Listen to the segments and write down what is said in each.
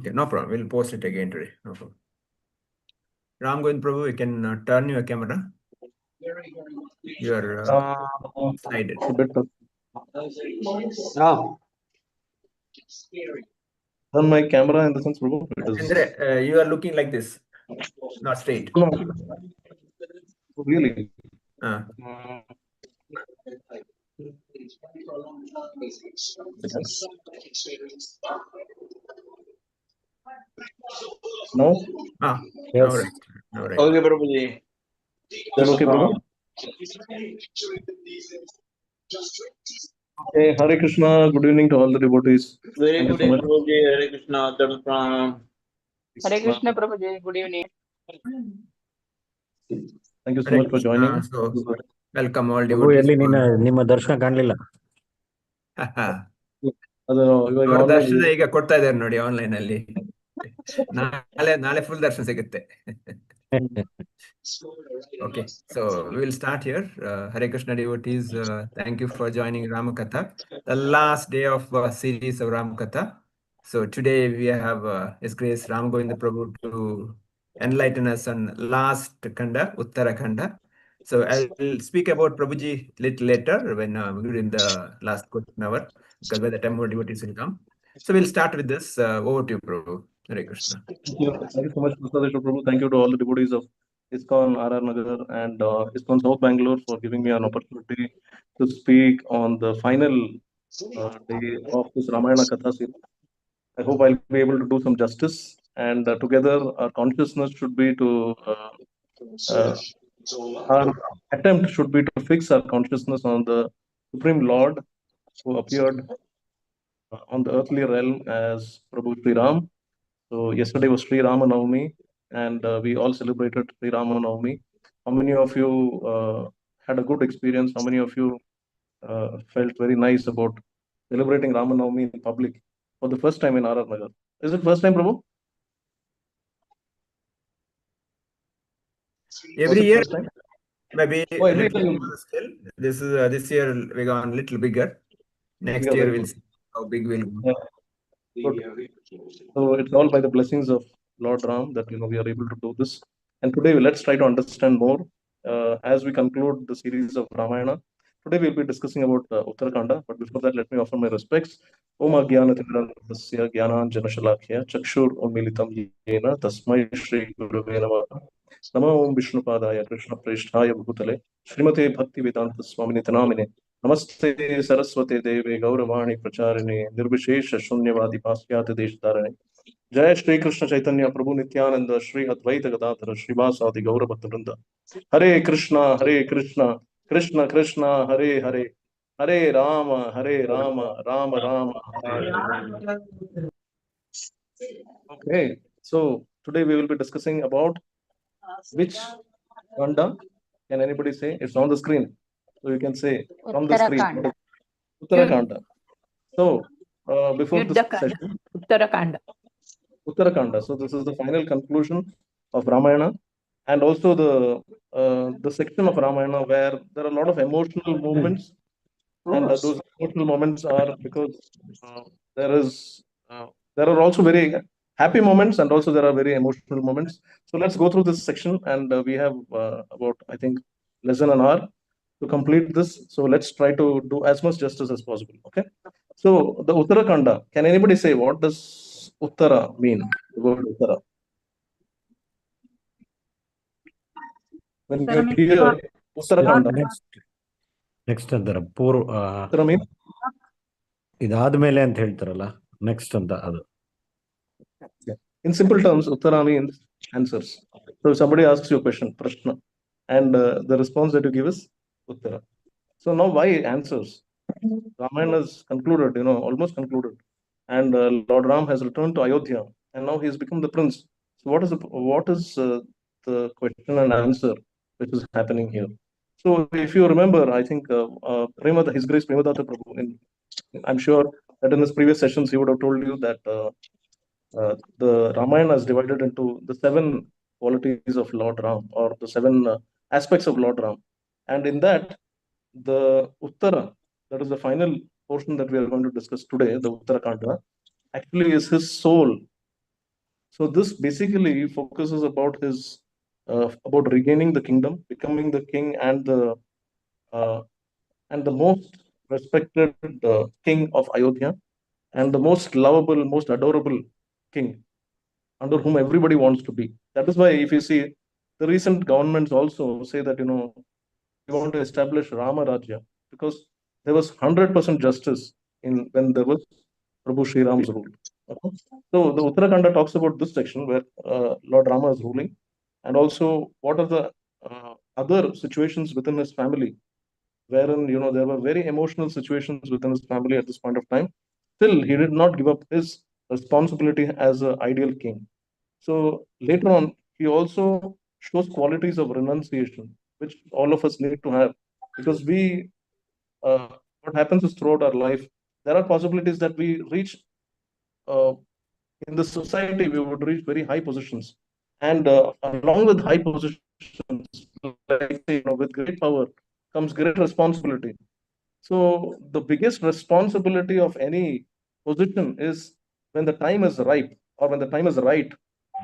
Okay, no problem. We'll post it again today. No problem. Ram Govind Prabhu, you can turn your camera. You're slided. It's a bit turn my camera in the sense, Prabhu. Indra, you are looking like this, not straight. No, really. No? Yes. All right. All right. Okay, Prabhuji. Okay, Prabhu. Okay, Hare Krishna. Good evening to all the devotees. Very good evening, Prabhuji. Hare Krishna. Pranam. Hare Krishna, Prabhuji. Good evening. Thank you so much for joining. So, welcome all Prabhu devotees. ಎಲ್ಲಿ ನಿಮ್ಮ ದರ್ಶನ ಕಾಣಲಿಲ್ಲ. ಅವ್ರ ದರ್ಶನ ಈಗ ಕೊಡ್ತಾ ಇದ್ದಾರೆ ನೋಡಿ ಆನ್ಲೈನ್ ಅಲ್ಲಿ. ನಾಳೆ ಫುಲ್ ದರ್ಶನ ಸಿಗುತ್ತೆ. Okay, so we will start here. Hare Krishna devotees, thank you for joining Rama Katha, the last day of series of Rama Katha. So today we have His Grace Ram Govinda Prabhu to enlighten us on last Khanda, Uttara Khanda. So I'll speak about Prabhuji little later when during the last question hour, because by the time more devotees will come. So we'll start with this. Over to you, Prabhu. Hare Krishna. Thank you so much, Mr. Prabhu. Thank you to all the devotees of ISKCON, RR Nagar, and ISKCON South Bangalore for giving me an opportunity to speak on the final day of this Ramayana Katha series. I hope I'll be able to do some justice, and together our consciousness should be to our attempt should be to fix our consciousness on the Supreme Lord who appeared on the earthly realm as Prabhu Sri Ram. So yesterday was Sri Rama Navami, and we all celebrated Sri Rama Navami. How many of you had a good experience? How many of you felt very nice about celebrating Rama Navami in public for the first time in RR Nagar? Is it first time, Prabhu? Every year, maybe every year. Still, this year we gone a little bigger. Next year we'll see how big we'll go. So it's all by the blessings of Lord Ram that we are able to do this. And today let's try to understand more as we conclude the series of Ramayana. Today we'll be discussing about Uttara Khanda, but before that, let me offer my respects. Om Agyanatimirandasya Gyananjana Shalakya Chakshur Unmilitam Yena Tasmai Shri Gurave Namaha Namo Om Vishnupadaya Krishna Presthaya Bhutale Srimate Bhakti Vedanta Swaminiti Namine Namaste Saraswate Deve Gauravani Pracharine Nirvishesha Shunyavadi Pasyat Deshdharane Jai Shri Krishna Chaitanya Prabhu Nityananda Shri Advaita Gadadhara Srivasadi Gaura Bhattavrinda Hare Krishna Krishna Krishna Hare Hare Hare Rama Rama Rama Hare Hare. Okay, so today we will be discussing about which Khanda. Can anybody say? It's on the screen, so you can say from the screen. Uttara Khanda. So before this session, Uttara Khanda. So this is the final conclusion of Ramayana, and also the section of Ramayana where there are a lot of emotional moments, and those emotional moments are because there are also very happy moments, and also there are very emotional moments. So let's go through this section, and we have about, I think, less than an hour to complete this. So let's try to do as much justice as possible. Okay. So the Uttara Khanda. Can anybody say what does Uttara mean? The word Uttara. When you hear Uttara Khanda. Next ಅಂತಾರ ಪೂರ್ವ ಇದಾದ್ಮೇಲೆ ಅಂತ ಹೇಳ್ತಾರಲ್ಲ, next ಅಂತ ಅದು. In simple terms, Uttara means answers. So if somebody asks you a question, prashna, and the response that you give is Uttara. So now why answers? Ramayana is concluded, almost concluded, and Lord Ram has returned to Ayodhya, and now he has become the prince. So what is the question and answer which is happening here? So if you remember, I think His Grace Premadatta Prabhu, I'm sure that in his previous sessions he would have told you that the Ramayana is divided into the 7 qualities of Lord Ram, or the 7 aspects of Lord Ram. And in that, the Uttara, that is the final portion that we are going to discuss today, the Uttara Khanda, actually is his soul So this basically focuses about his about regaining the kingdom, becoming the king uh, and the most respected king of Ayodhya, and the most lovable, most adorable king under whom everybody wants to be. That is why, if you see, the recent governments also say that we want to establish Rama Rajya, because there was 100% justice in when there was Prabhu Sri Ram's rule. Okay? So the Uttarakanda talks about this section where Lord Rama is ruling, and also what are the other situations within his family, wherein there were very emotional situations within his family at this point of time. Still, he did not give up his responsibility as an ideal king. So later on, he also shows qualities of renunciation, which all of us need to have, because what happens is throughout our life, there are possibilities that we reach uh, in the society, we would reach very high positions, and along with high positions, like say, with great power comes great responsibility. So the biggest responsibility of any position is when the time is ripe or when the time is right,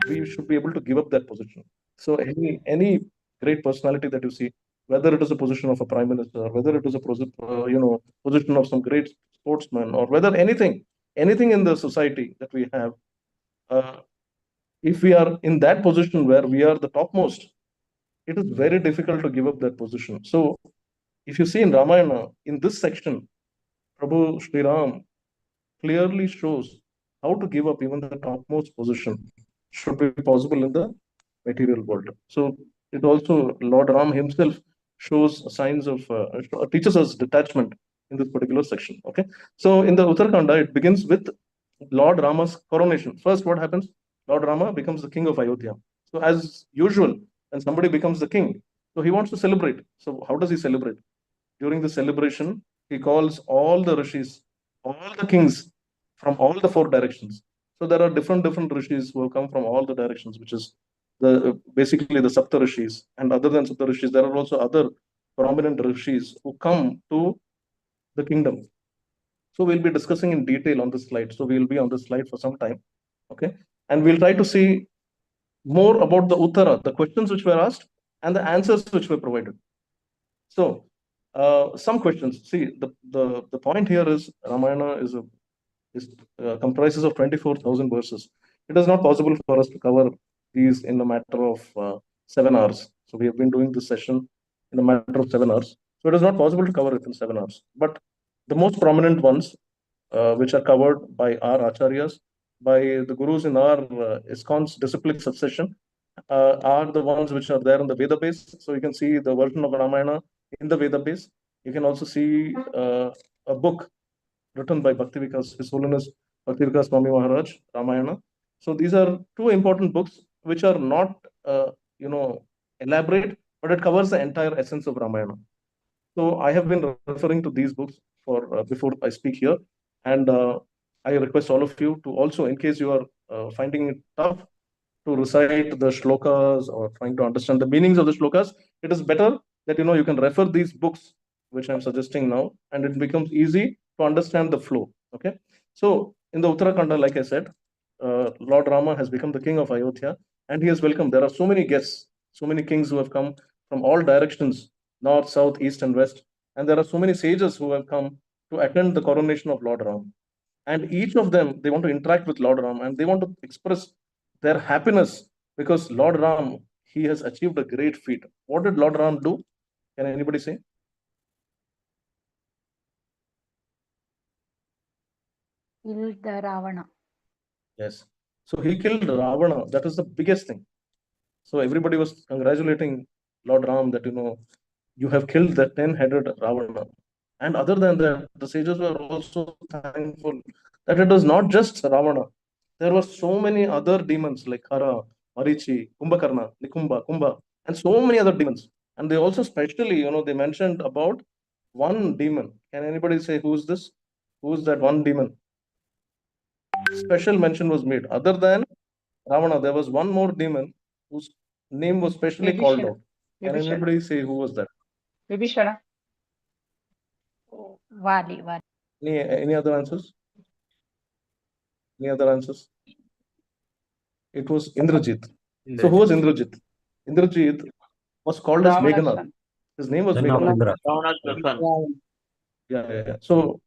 we should be able to give up that position. So any great personality that you see, whether it is a position of a prime minister, whether it is a position of some great sportsman, or whether anything in the society that we have, uh, if we are in that position where we are the topmost, it is very difficult to give up that position. So if you see in Ramayana, in this section, Prabhu Sri Ram clearly shows how to give up even the topmost position should be possible in the material world. So it also, Lord Ram himself shows signs of, teaches us detachment in this particular section. Okay. So in the Uttarakhanda, it begins with Lord Rama's coronation. First, what happens? Lord Rama becomes the king of Ayodhya. So as usual, when somebody becomes the king, so he wants to celebrate. So how does he celebrate? During the celebration, he calls all the rishis, all the kings from all the four directions. So there are different rishis who have come from all the directions, which is the basically the Sapta rishis. And other than Sapta rishis, there are also other prominent rishis who come to the kingdom. So we'll be discussing in detail on this slide. So we'll be on this slide for some time. Okay. And we'll try to see more about the Uttara, the questions which were asked and the answers which were provided. So some questions. See, the point here is Ramayana comprises of 24,000 verses. It is not possible for us to cover these in a matter of 7 hours. So we have been doing this session in a matter of 7 hours. So it is not possible to cover it in 7 hours. But the most prominent ones, which are covered by our acharyas, by the gurus in our ISKCON's disciplic succession, are the ones which are there in the Veda base. So you can see the version of Ramayana in the Veda base. You can also see a book written by Bhaktivikas, His Holiness Bhaktivikas Swami Maharaj, Ramayana. So these are two important books which are not, elaborate, but it covers the entire essence of Ramayana. So I have been referring to these books for before I speak here, and I request all of you to also, in case you are finding it tough to recite the shlokas or trying to understand the meanings of the shlokas, it is better that you can refer these books which I'm suggesting now, and it becomes easy to understand the flow. Okay, so in the Uttarakhanda, like I said, Lord Rama has become the king of Ayodhya, and he is welcome. There are so many guests, so many kings who have come from all directions, north, south, east, and west, and there are so many sages who have come to attend the coronation of Lord Ram. And each of them, they want to interact with Lord Ram and they want to express their happiness because Lord Ram, he has achieved a great feat. What did Lord Ram do? Can anybody say? Killed the Ravana. Yes. So he killed Ravana. That is the biggest thing. So everybody was congratulating Lord Ram that you have killed the 10-headed Ravana. And other than that, the sages were also thankful that it was not just Ravana. There were so many other demons like Hara, Marichi, Kumbhakarna, Nikumba, Kumbha, and so many other demons. And they also specially, they mentioned about one demon. Can anybody say who's this? Who's that one demon? Special mention was made. Other than Ravana, there was one more demon whose name was specially called Vibhishana. out. Can Vibhishana. anybody say who was that? Vibhishana. Vali. Any other answers? Any other answers? It was Indrajit. So who was Indrajit? Indrajit was called as Ravana's Meghanath. son. His name was Son of Meghanath. Indra. Ravana's son. Yeah. So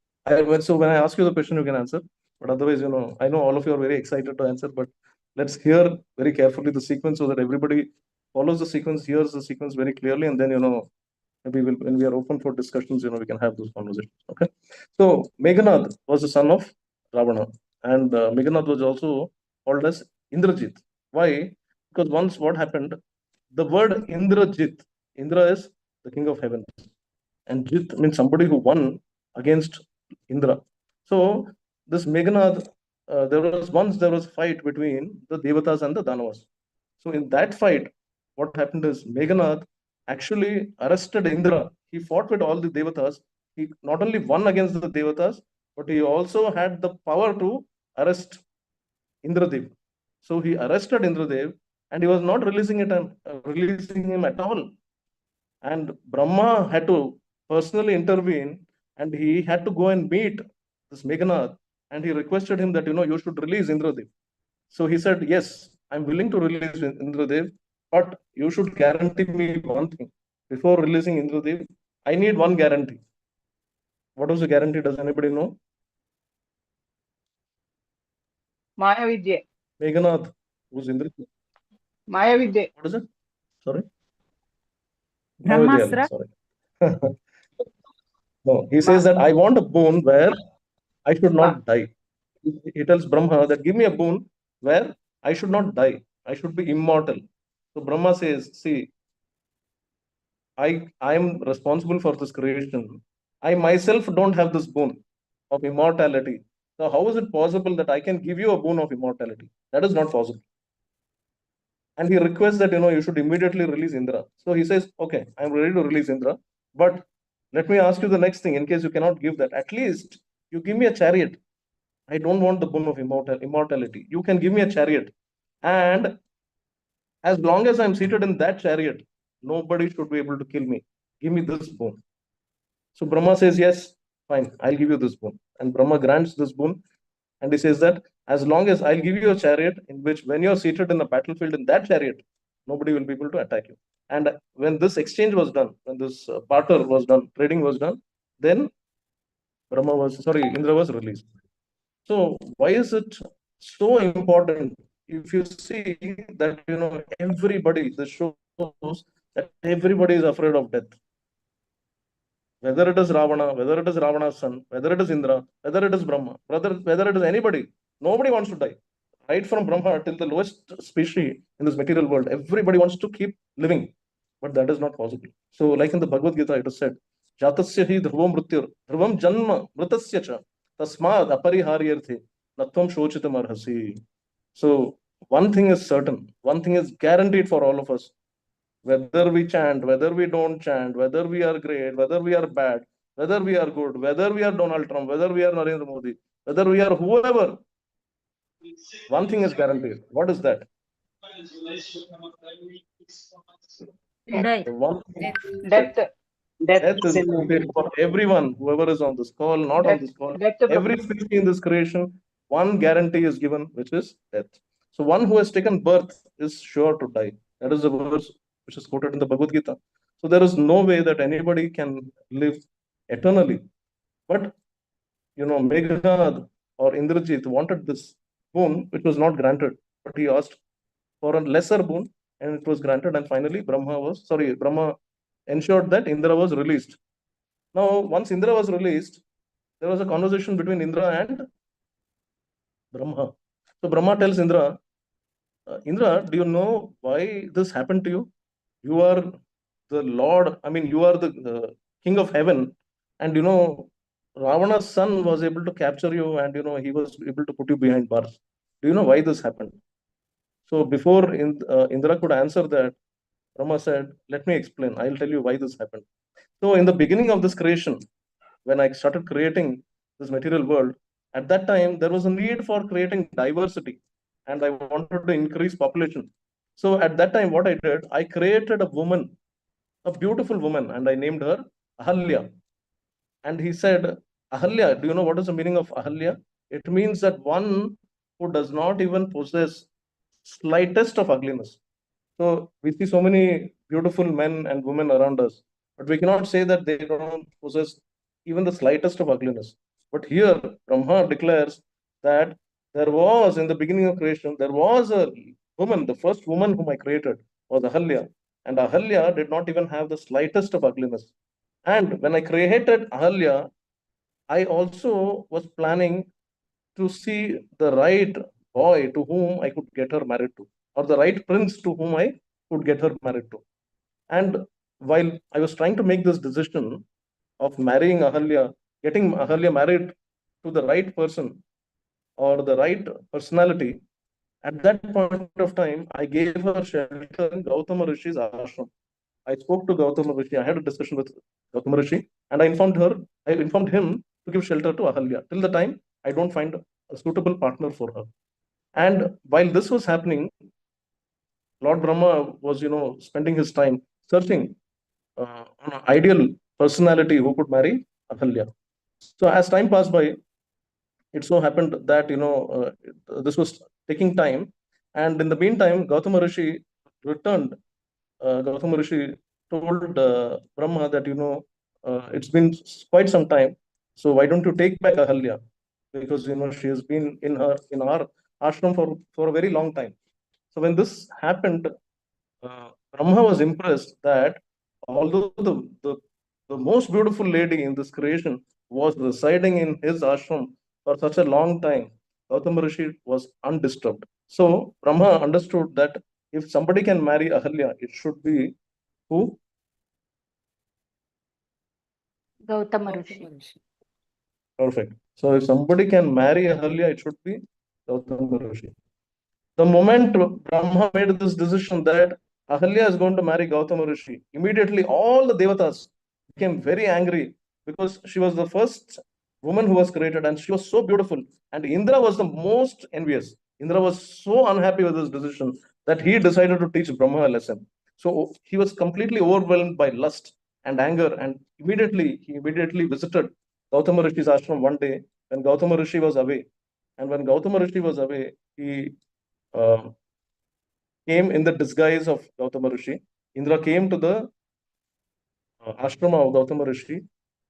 when I ask you the question, you can answer. But otherwise, I know all of you are very excited to answer. But let's hear very carefully the sequence so that everybody follows the sequence, hears the sequence very clearly, and then maybe when we are open for discussions, we can have those conversations. Okay. So Meghanath was the son of Ravana, and Meghanath was also called as Indrajit. Why? Because once what happened, the word Indrajit, Indra is the king of heaven, and Jit means somebody who won against Indra. So this Meghanath, there was a fight between the Devatas and the Danavas. So in that fight, what happened is Meghanath actually arrested Indra. He fought with all the Devatas. He not only won against the Devatas, but he also had the power to arrest Indradev. So he arrested Indradev, and he was not releasing him at all. And Brahma had to personally intervene, and he had to go and meet this Meghanath, and he requested him that you should release Indradev. So he said, yes, I'm willing to release Indradev, but you should guarantee me one thing. Before releasing Indradev, I need one guarantee. What was the guarantee? Does anybody know? Maya Vidya. Meghanath, who's Indradev? Maya Vidya. What is it? Sorry? Brahmastra. Sorry. No, he says that I want a boon where I should not die. He tells Brahma that give me a boon where I should not die. I should be immortal. So Brahma says, see, I am responsible for this creation. I myself don't have this boon of immortality. So how is it possible that I can give you a boon of immortality? That is not possible. And he requests that you should immediately release Indra. So he says, okay, I'm ready to release Indra, but let me ask you the next thing. In case you cannot give that, at least you give me a chariot. I don't want the boon of immortality. You can give me a chariot, and as long as I'm seated in that chariot, nobody should be able to kill me. Give me this boon. So Brahma says, yes, fine, I'll give you this boon. And Brahma grants this boon. And he says that as long as I'll give you a chariot in which when you're seated in the battlefield in that chariot, nobody will be able to attack you. And when this exchange was done, when this barter was done, trading was done, then Indra was released. So why is it so important? If you see that everybody, this shows that everybody is afraid of death. Whether it is Ravana, whether it is Ravana's son, whether it is Indra, whether it is Brahma, whether it is anybody, nobody wants to die. Right from Brahma till the lowest species in this material world, everybody wants to keep living. But that is not possible. So, like in the Bhagavad Gita, it is said, Jatasya hi dhruvam mrityur, dhruvam janma mritasya cha, tasmad apariharyarthe, natvam shochitam arhasi. So, one thing is certain, one thing is guaranteed for all of us. Whether we chant, whether we don't chant, whether we are great, whether we are bad, whether we are good, whether we are Donald Trump, whether we are Narendra Modi, whether we are whoever, one thing is guaranteed. What is that? Die. The one Death. death is guaranteed for everyone, whoever is on this call, not on this call. Death. Every species in this creation, one guarantee is given, which is death. So one who has taken birth is sure to die. That is the verse which is quoted in the Bhagavad Gita. So there is no way that anybody can live eternally. But Meghnad or Indrajit wanted this boon, which was not granted, but he asked for a lesser boon, and it was granted. And finally, Brahma ensured that Indra was released. Now, once Indra was released, there was a conversation between Indra and Brahma. So Brahma tells Indra, Indra, do you know why this happened to you? You are the Lord, you are the king of heaven, and Ravana's son was able to capture you, and he was able to put you behind bars. Do you know why this happened? So before Indra could answer that, Rama said, let me explain. I'll tell you why this happened. So in the beginning of this creation, when I started creating this material world, at that time, there was a need for creating diversity, and I wanted to increase population. So at that time, what I did, I created a woman, a beautiful woman, and I named her Ahalya. And he said, Ahalya, do you know what is the meaning of Ahalya? It means that one who does not even possess slightest of ugliness. So we see so many beautiful men and women around us, but we cannot say that they don't possess even the slightest of ugliness. But here, Brahma declares that there was, in the beginning of creation, there was a woman, the first woman whom I created was Ahalya. And Ahalya did not even have the slightest of ugliness. And when I created Ahalya, I also was planning to see the right boy to whom I could get her married to, or the right prince to whom I could get her married to. And while I was trying to make this decision of marrying Ahalya, getting Ahalya married to the right person or the right personality, at that point of time, I gave her shelter in Gautama Rishi's ashram. I spoke to Gautama Rishi. I had a discussion with Gautama Rishi, and I informed him to give shelter to Ahalya till the time I don't find a suitable partner for her. And while this was happening, Lord Brahma was, spending his time searching on an ideal personality who could marry Ahalya. So as time passed by, it so happened that this was taking time, and in the meantime, Gautama Rishi returned. Gautama Rishi told Brahma that it's been quite some time, so why don't you take back Ahalya, because she has been in our ashram for a very long time. So when this happened, Brahma was impressed that although the most beautiful lady in this creation was residing in his ashram for such a long time, Gautama Rishi was undisturbed. So Brahma understood that if somebody can marry Ahalya, it should be who? Gautama Rishi. Perfect. So if somebody can marry Ahalya, it should be Gautama Rishi. The moment Brahma made this decision that Ahalya is going to marry Gautama Rishi, immediately all the devatas became very angry because she was the first woman who was created and she was so beautiful. And Indra was the most envious. Indra was so unhappy with this decision that he decided to teach Brahma a lesson. So he was completely overwhelmed by lust and anger, and he immediately visited Gautama Rishi's ashram one day when Gautama Rishi was away. And when Gautama Rishi was away, he uh, came in the disguise of Gautama Rishi. Indra came to the ashrama of Gautama Rishi,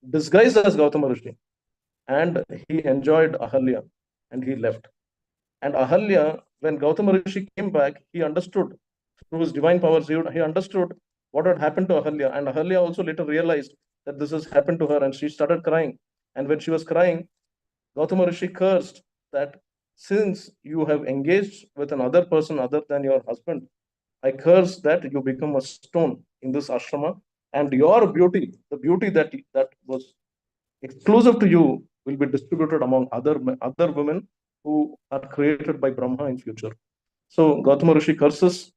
disguised as Gautama Rishi, and he enjoyed Ahalya and he left. And Ahalya, when Gautama Rishi came back, he understood through his divine powers, he understood what had happened to Ahalya. And Ahalya also later realized that this has happened to her and she started crying. And when she was crying, Gautama Rishi cursed that since you have engaged with another person other than your husband, I curse that you become a stone in this ashrama, and your beauty, the beauty that was exclusive to you, will be distributed among other women who are created by Brahma in future. So Gautama Rishi curses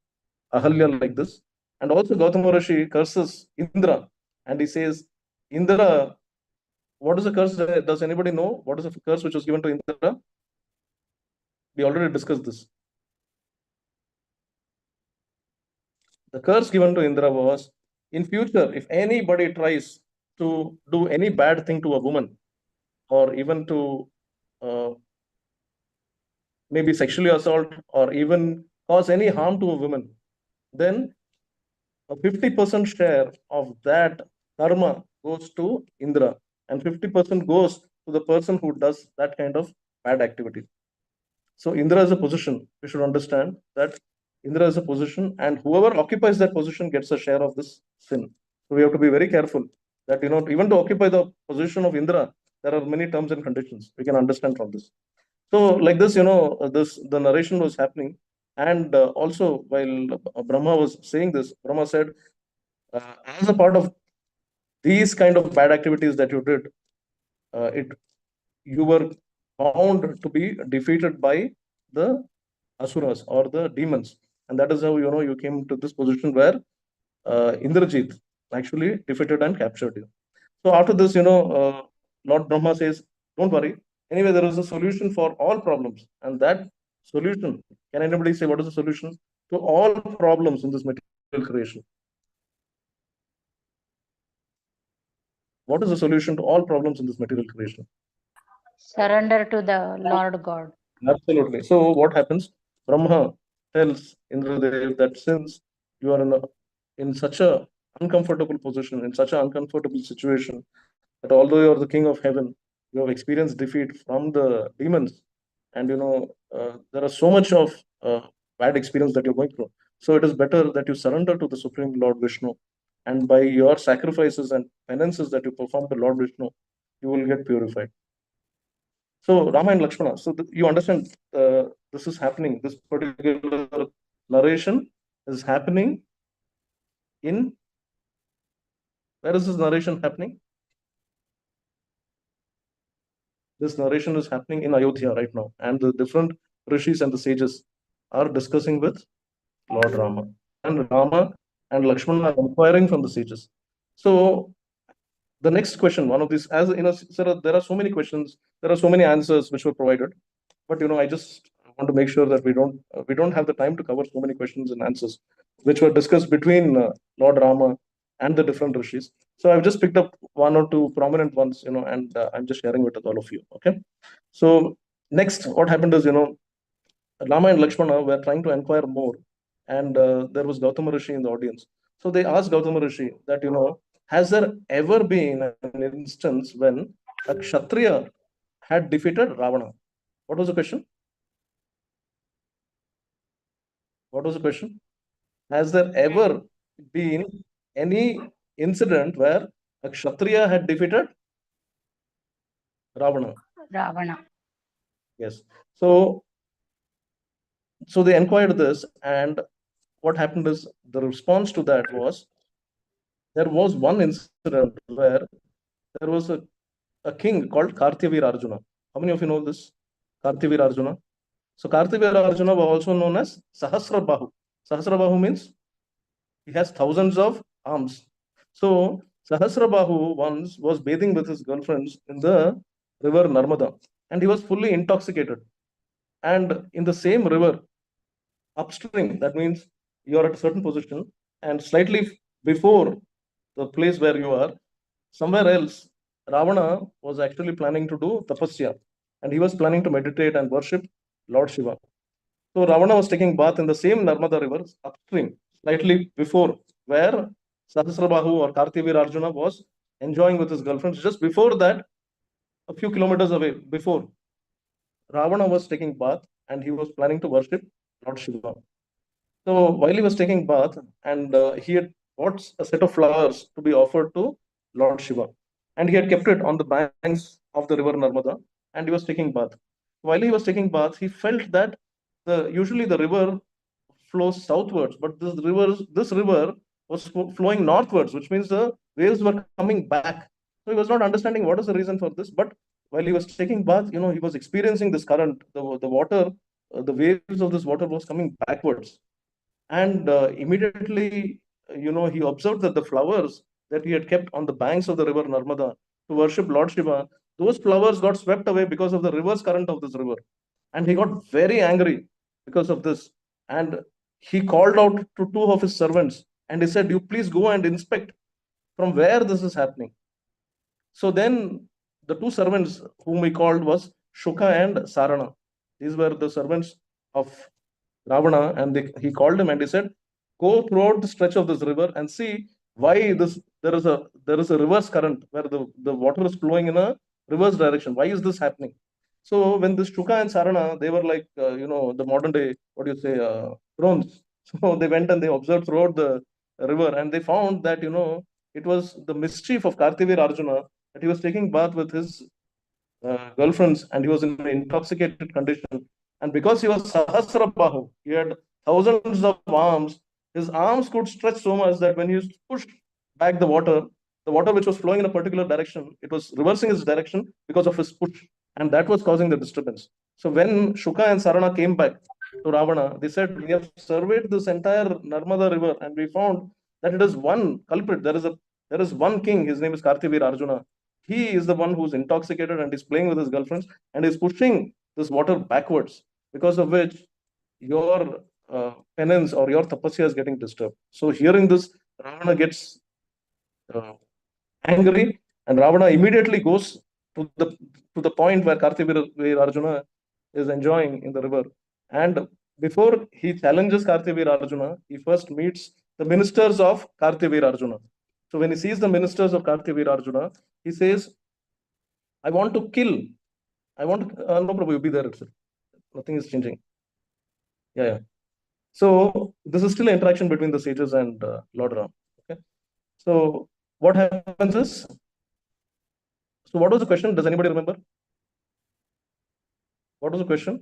Ahalya like this, and also Gautama Rishi curses Indra, and he says, Indra, what is the curse? Does anybody know what is the curse which was given to Indra? We already discussed this. The curse given to Indra was, in future, if anybody tries to do any bad thing to a woman, or even to maybe sexually assault, or even cause any harm to a woman, then a 50% share of that karma goes to Indra, and 50% goes to the person who does that kind of bad activity. So Indra is a position. We should understand that Indra is a position, and whoever occupies that position gets a share of this sin. So we have to be very careful that even to occupy the position of Indra, there are many terms and conditions we can understand from this. So like this, the narration was happening, and also while Brahma was saying this, Brahma said, as a part of these kind of bad activities that you did, it you were bound to be defeated by the asuras or the demons, and that is how you came to this position where Indrajit actually defeated and captured you. So after this, Lord Brahma says, "Don't worry. Anyway, there is a solution for all problems, and that solution. Can anybody say what is the solution to all problems in this material creation? What is the solution to all problems in this material creation?" Surrender to the Lord God. Absolutely. So what happens? Brahma tells Indradev that since you are in such a uncomfortable position, in such an uncomfortable situation, that although you are the king of heaven, you have experienced defeat from the demons, and there are so much of bad experience that you're going through. So it is better that you surrender to the Supreme Lord Vishnu, and by your sacrifices and penances that you perform to Lord Vishnu, you will get purified. So Rama and Lakshmana. So you understand this is happening. This particular narration is happening in, where is this narration happening? This narration is happening in Ayodhya right now, and the different rishis and the sages are discussing with Lord Rama, and Rama and Lakshmana are inquiring from the sages. So the next question, one of these, as sir, there are so many questions, there are so many answers which were provided, but I just want to make sure that we don't have the time to cover so many questions and answers which were discussed between Lord Rama and the different rishis. So I've just picked up one or two prominent ones, and I'm just sharing it with all of you. Okay. So next, what happened is, Rama and Lakshmana were trying to inquire more, and there was Gautama Rishi in the audience. So they asked Gautama Rishi that, has there ever been an instance when a Kshatriya had defeated Ravana? What was the question? What was the question? Has there ever been any incident where a Kshatriya had defeated Ravana? Ravana. Yes. So they inquired this, and what happened is the response to that was there was one incident where there was a king called Karthavir Arjuna. How many of you know this? Karthavir Arjuna. So Karthavir Arjuna was also known as Sahasrabahu. Sahasrabahu means he has thousands of arms. So Sahasrabahu once was bathing with his girlfriends in the river Narmada, and he was fully intoxicated. And in the same river, upstream, that means you are at a certain position, and slightly before the place where you are, somewhere else, Ravana was actually planning to do tapasya, and he was planning to meditate and worship Lord Shiva. So Ravana was taking bath in the same Narmada river upstream, slightly before where Sahasrabahu or Karthavir Arjuna was enjoying with his girlfriends. Just before that, a few kilometers away, before, Ravana was taking bath and he was planning to worship Lord Shiva. So while he was taking bath, and he had bought a set of flowers to be offered to Lord Shiva, and he had kept it on the banks of the river Narmada, and he was taking bath. While he was taking bath, he felt that usually the river flows southwards, but this river was flowing northwards, which means the waves were coming back. So he was not understanding what is the reason for this. But while he was taking bath, he was experiencing this current, the water, the waves of this water was coming backwards, and immediately, he observed that the flowers that he had kept on the banks of the river Narmada to worship Lord Shiva, those flowers got swept away because of the reverse current of this river. And he got very angry because of this. And he called out to two of his servants and he said, "You please go and inspect from where this is happening." So then the two servants whom he called was Shuka and Sarana. These were the servants of Ravana, and he called him and he said, "Go throughout the stretch of this river and see why there is a reverse current where the water is flowing in a reverse direction. Why is this happening?" So when this Shuka and Sarana, they were like the modern day, what do you say, drones. So they went and they observed throughout the river, and they found that it was the mischief of Karthavir Arjuna that he was taking bath with his girlfriends, and he was in an intoxicated condition. And because he was Sahasrabahu, he had thousands of arms, his arms could stretch so much that when he pushed back the water which was flowing in a particular direction, it was reversing its direction because of his push. And that was causing the disturbance. So when Shuka and Sarana came back to Ravana, they said, "We have surveyed this entire Narmada river and we found that it is one culprit. There is one king, his name is Karthavir Arjuna. He is the one who's intoxicated and is playing with his girlfriends and is pushing this water backwards, because of which your penance or your tapasya is getting disturbed." So hearing this, Ravana gets uh, angry, and Ravana immediately goes to the point where Karthavir Arjuna is enjoying in the river. And before he challenges Karthavir Arjuna, he first meets the ministers of Karthavir Arjuna. So when he sees the ministers of Karthavir Arjuna, he says, I want to kill. I want to, no Prabhu, you be there itself. Nothing is changing. Yeah. So this is still an interaction between the sages and Lord Ram. Okay. So what happens is, so what was the question? Does anybody remember? What was the question?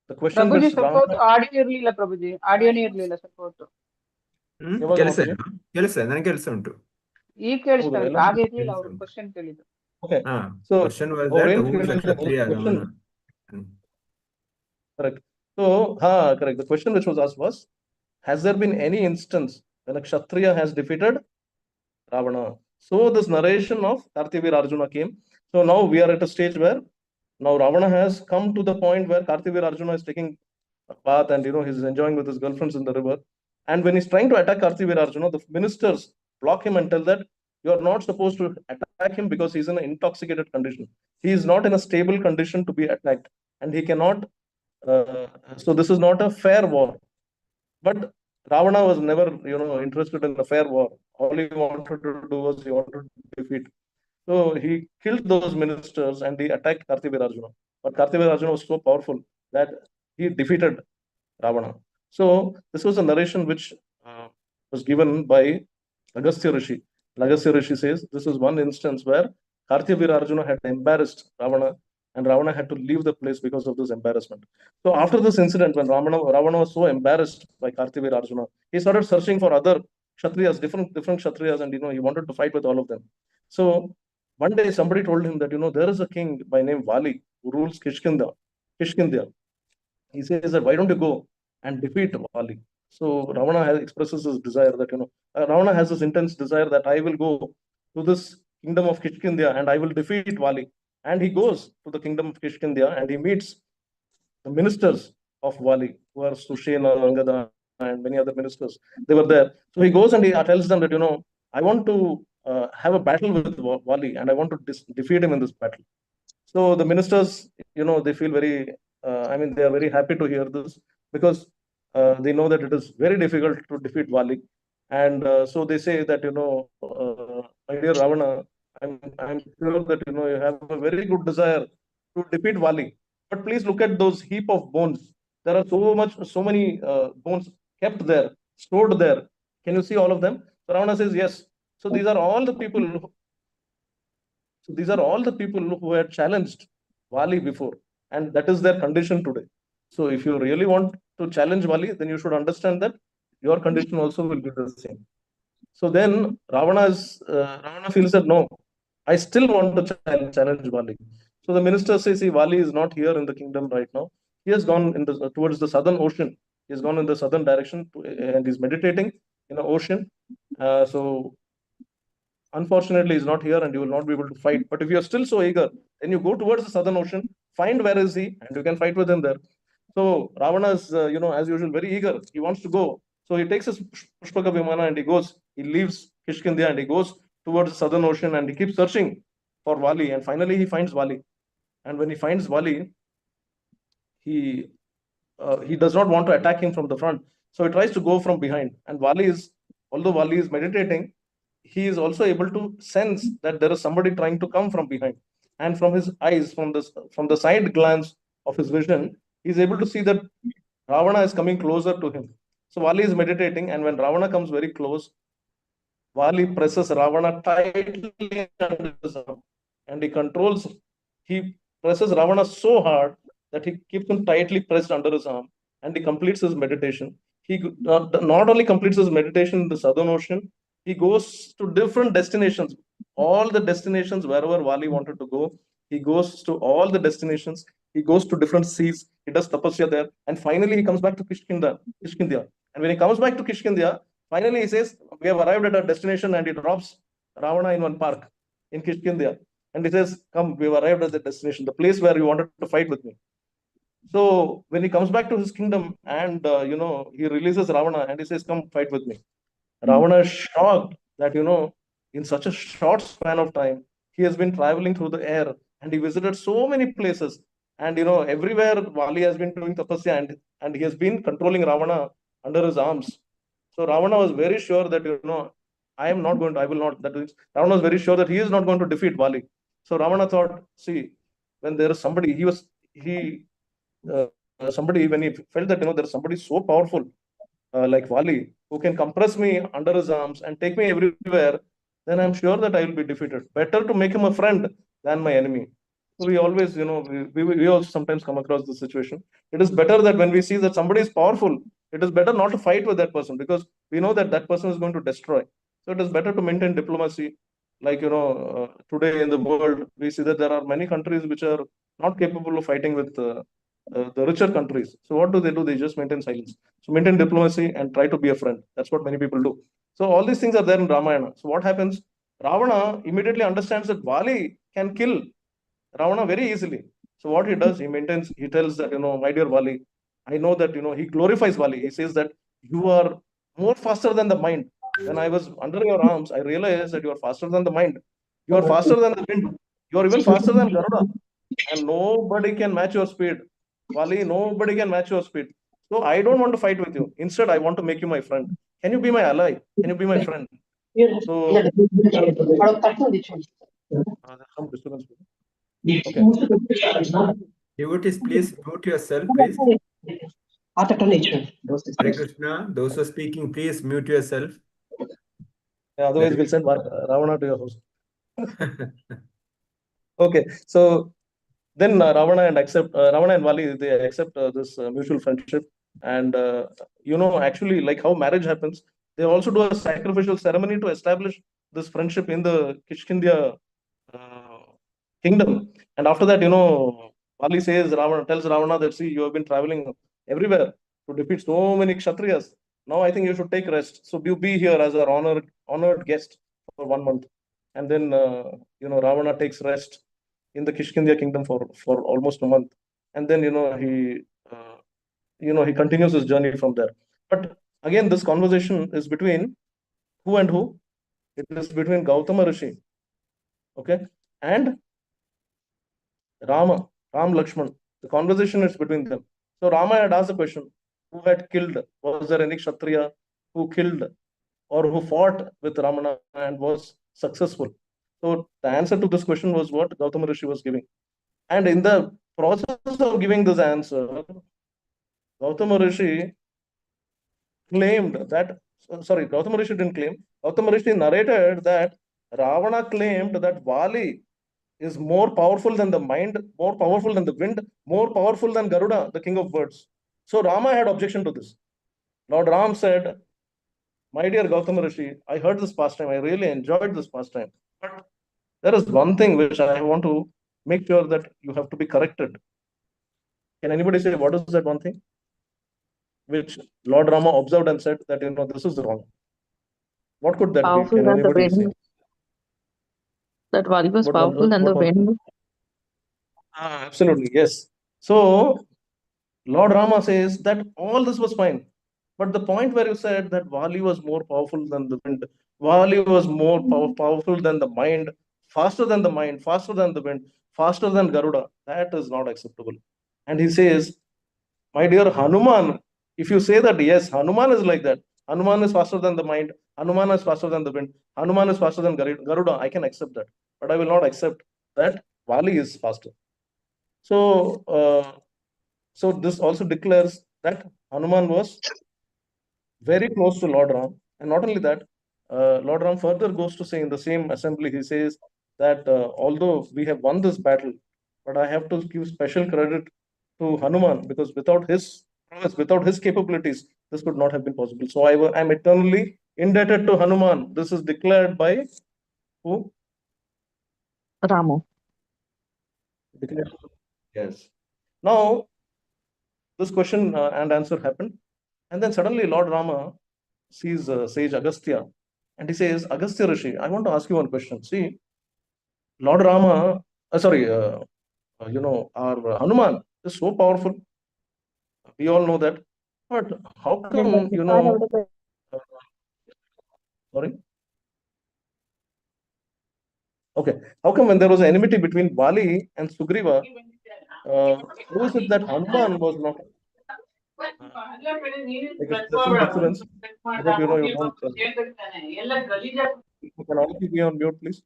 The question Prabhuji was Ram. support audio ಇರ್ಲಿಲ್ಲ ಪ್ರಭುಜಿ ಆಡಿಯೋನೇ ಇರ್ಲಿಲ್ಲ support ಯಾವಾಗ ಕೆಲಸ ಮಾಡ್ತೀವಿ? ಕೆಲಸ ನನಗೆ ಕೆಲಸ ಉಂಟು. ಈಗ ಕೇಳಿಸ್ತಾ ಹೌದಾ? ಉಂಟು, ಎಲ್ಲ ಆಗ ಇರ್ಲಿಲ್ಲ ಅವ್ರು ಕ್ವಶನ್ ಕೇಳಿದ್ರು. Okay. ಹಾ, So ಕ್ವಶನ್ ವಾಸ್ ಅವ್ರು ದಟ್ ಏನ್ ಹೂ ಇಸ್ ದ ಕೇಳಿದ್ರು? ಕ್ಷತ್ರಿಯ Question. Ravana. Correct. So, correct. The question which was asked was, has there been any instance when a Kshatriya has defeated Ravana? So this narration of Karthavir Arjuna came. So now we are at a stage where now Ravana has come to the point where Karthavir Arjuna is taking a bath and he's enjoying with his girlfriends in the river. And when he's trying to attack Karthavir Arjuna, the ministers block him and tell that you are not supposed to attack him because he's in an intoxicated condition. He is not in a stable condition to be attacked, and he cannot. So this is not a fair war. But Ravana was never, interested in a fair war. All he wanted to do was he wanted to defeat. So he killed those ministers and he attacked Karthavir Arjuna. But Karthavir Arjuna was so powerful that he defeated Ravana. So this was a narration which was given by Agastya Rishi. Agastya Rishi says this is one instance where Karthavir Arjuna had embarrassed Ravana, and Ravana had to leave the place because of this embarrassment. So after this incident, when Ravana was so embarrassed by Karthavir Arjuna, he started searching for other Kshatriyas, different Kshatriyas, and he wanted to fight with all of them. So one day somebody told him that there is a king by name Vali who rules Kishkinda. He says that why don't you go and defeat Vali? So Ravana expresses his desire that Ravana has this intense desire that I will go to this kingdom of Kishkinda and I will defeat Vali. And he goes to the kingdom of Kishkinda and he meets the ministers of Vali, who are Sushena, Angada, and many other ministers. They were there. So he goes and he tells them that I want to have a battle with Vali and I want to defeat him in this battle. So the ministers, they feel very, they are very happy to hear this because they know that it is very difficult to defeat Vali. And so they say that, my dear Ravana, I'm sure that, you have a very good desire to defeat Vali. But please look at those heap of bones. There are so many bones kept there, stored there. Can you see all of them? So Ravana says, yes. So these are all the people who had challenged Vali before, and that is their condition today. So if you really want to challenge Vali, then you should understand that your condition also will be the same. So then Ravana feels that no, I still want to challenge Vali. So the minister says, see, Vali is not here in the kingdom right now. He has gone towards the southern ocean. He has gone in the southern direction and he's meditating in the ocean. So unfortunately, he's not here and you will not be able to fight. But if you are still so eager, then you go towards the southern ocean, find where is he, and you can fight with him there. So Ravana is, as usual, very eager. He wants to go. So he takes his Pushpaka Vimana and he leaves Kishkinda and he goes towards the southern ocean and he keeps searching for Vali. And finally, he finds Vali. And when he finds Vali, he does not want to attack him from the front. So he tries to go from behind. And although Vali is meditating, he is also able to sense that there is somebody trying to come from behind. And from his eyes, from the side glance of his vision, he is able to see that Ravana is coming closer to him. So Vali is meditating, and when Ravana comes very close, Vali presses Ravana tightly under his arm, and he presses Ravana so hard that he keeps him tightly pressed under his arm, and he completes his meditation. He not only completes his meditation in the southern ocean, he goes to different destinations, all the destinations wherever Vali wanted to go. He goes to all the destinations. He goes to different seas. He does tapasya there, and finally he comes back to Kishkinda. And when he comes back to Kishkinda, finally he says, "We have arrived at our destination," and he drops Ravana in one park in Kishkinda, and he says, "Come, we have arrived at the destination, the place where you wanted to fight with me." So when he comes back to his kingdom, and he releases Ravana, and he says, "Come, fight with me." Ravana is shocked that, in such a short span of time, he has been traveling through the air and he visited so many places. And everywhere Vali has been doing tapasya, and he has been controlling Ravana under his arms. So Ravana was very sure that I will not. That is, Ravana was very sure that he is not going to defeat Vali. So Ravana thought, see, when there is somebody, somebody, when he felt that there is somebody so powerful like Vali who can compress me under his arms and take me everywhere, then I'm sure that I will be defeated. Better to make him a friend than my enemy. So we always, we also sometimes come across this situation. It is better that when we see that somebody is powerful, it is better not to fight with that person, because we know that that person is going to destroy. So it is better to maintain diplomacy. Like, today in the world, we see that there are many countries which are not capable of fighting with the richer countries. So what do? They just maintain silence. So maintain diplomacy and try to be a friend. That's what many people do. So all these things are there in Ramayana. So what happens? Ravana immediately understands that Vali can kill Ravana very easily. So what he does, he tells that, my dear Vali, I know that, he glorifies Vali. He says that you are more faster than the mind. When I was under your arms, I realized that you are faster than the mind. You are faster than the wind. You are even faster than Garuda. And nobody can match your speed. Vali, nobody can match your speed. So I don't want to fight with you. Instead, I want to make you my friend. Can you be my ally? Can you be my friend? So there's some disturbance. Okay. Devotees, please mute yourself, please. Hare Krishna, those who are speaking, please mute yourself. Yeah, otherwise, we'll send Ravana to your house. Okay, so then Ravana and Vali, they accept this mutual friendship, and actually, like how marriage happens, they also do a sacrificial ceremony to establish this friendship in the Kishkindia uh, kingdom. And after that, Vali tells Ravana that, see, you have been traveling everywhere to defeat so many Kshatriyas. Now I think you should take rest. So you be here as our honored guest for 1 month. And then Ravana takes rest in the Kishkindia kingdom for almost a month, and then he continues his journey from there. But again, this conversation is between who and who? It is between Gautama Rishi, okay, and Ram Lakshman. The conversation is between them. So Rama had asked the question: who had killed? Was there any Kshatriya who killed or who fought with Ramana and was successful? So the answer to this question was what Gautama Rishi was giving. And in the process of giving this answer, Gautama Rishi claimed that, sorry, Gautama Rishi didn't claim, Gautama Rishi narrated that Ravana claimed that Vali is more powerful than the mind, more powerful than the wind, more powerful than Garuda, the king of birds. So Rama had objection to this. Lord Ram said, my dear Gautama Rishi, I heard this pastime, I really enjoyed this pastime. But there is one thing which I want to make sure that you have to be corrected. Can anybody say what is that one thing? Which Lord Rama observed and said that, this is wrong. What could that be? Powerful Can than the anybody say? wind. That Vali was What powerful than the wind. Absolutely, yes. So Lord Rama says that all this was fine. But the point where you said that Vali was more powerful than the wind, Vali was more powerful than the mind, faster than the mind, faster than the wind, faster than Garuda, that is not acceptable. And he says, my dear Hanuman, if you say that, yes, Hanuman is like that. Hanuman is faster than the mind. Hanuman is faster than the wind. Hanuman is faster than Garuda. I can accept that. But I will not accept that Vali is faster. So this also declares that Hanuman was very close to Lord Ram. And not only that, Lord Ram further goes to say in the same assembly, he says that although we have won this battle, but I have to give special credit to Hanuman, because without his prowess, without his capabilities, this would not have been possible. So I am eternally indebted to Hanuman. This is declared by who? Ramo. Declared. Yes. Now, this question and answer happened. And then suddenly Lord Rama sees sage Agastya, and he says, Agastya Rishi, I want to ask you one question. See, Lord Rama, our Hanuman is so powerful. We all know that. But how come, sorry? Okay. How come when there was an enmity between Vali and Sugriva, How is it that Hanuman was not? There's some disturbance. I hope you don't. Can all of you be on mute, please?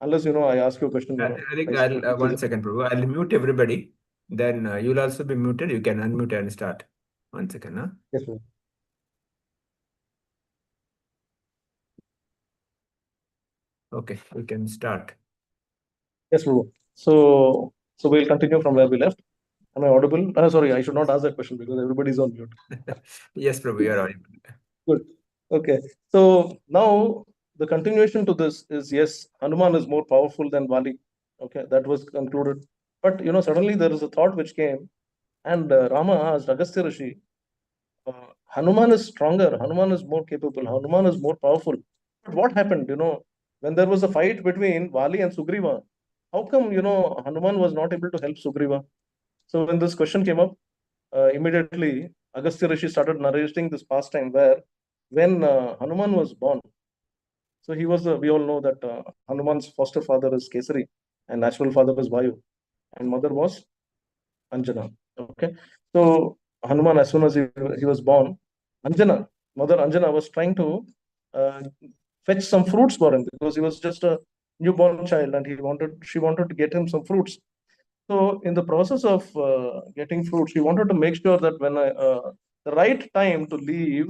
Unless I ask you a question. I think I'll one second, Prabhu. I'll mute everybody. Then you'll also be muted. You can unmute and start. 1 second, huh? Yes, Prabhu. Okay, we can start. Yes, Prabhu. So we'll continue from where we left. Am I audible? Sorry, I should not ask that question because everybody's on mute. Yes, Prabhu, you're audible. Good. Okay. So now the continuation to this is, yes, Hanuman is more powerful than Vali. Okay, that was concluded. But suddenly there is a thought which came, and Rama asked Agastya Rishi, Hanuman is stronger, Hanuman is more capable, Hanuman is more powerful. But what happened, when there was a fight between Vali and Sugriva? How come, Hanuman was not able to help Sugriva? So when this question came up, immediately Agastya Rishi started narrating this pastime where when Hanuman was born, so he was, we all know that Hanuman's foster father is Kesari and natural father is Vayu and mother was Anjana. Okay. So Hanuman, as soon as he was born, mother Anjana was trying to uh, fetch some fruits for him because he was just a newborn child and she wanted to get him some fruits. So in the process of getting fruits, she wanted to make sure that when the right time to leave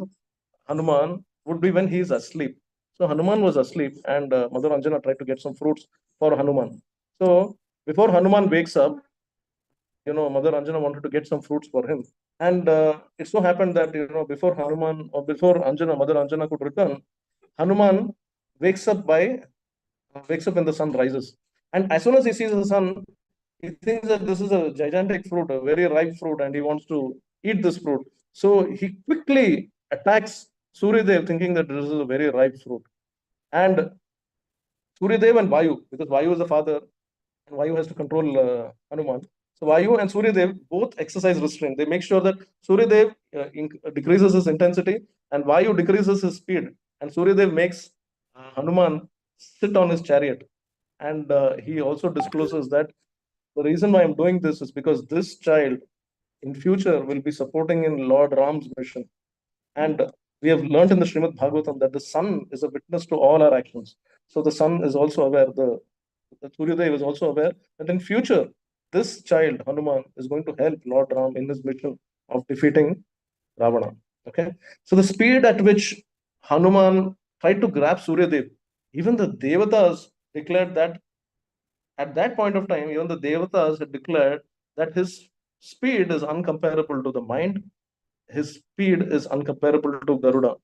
Hanuman would be when he is asleep. So Hanuman was asleep, and Mother Anjana tried to get some fruits for Hanuman. So before Hanuman wakes up, Mother Anjana wanted to get some fruits for him. And it so happened that, before Hanuman or before Mother Anjana could return, Hanuman wakes up when the sun rises. And as soon as he sees the sun, he thinks that this is a gigantic fruit, a very ripe fruit, and he wants to eat this fruit. So he quickly attacks Suryadev, thinking that this is a very ripe fruit. And Suryadev and Vayu, because Vayu is the father, and Vayu has to control Hanuman. So Vayu and Suryadev both exercise restraint. They make sure that Suryadev decreases his intensity and Vayu decreases his speed. And Suryadev makes Hanuman sit on his chariot. And he also discloses that the reason why I'm doing this is because this child in future will be supporting in Lord Ram's mission. And we have learned in the Srimad Bhagavatam that the sun is a witness to all our actions. So the sun is also aware, the Suryadev is also aware that in future, this child, Hanuman, is going to help Lord Ram in his mission of defeating Ravana. Okay. So the speed at which Hanuman tried to grab Suryadev, even the Devatas declared that at that point of time, even the Devatas had declared that his speed is uncomparable to the mind, his speed is uncomparable to Garuda.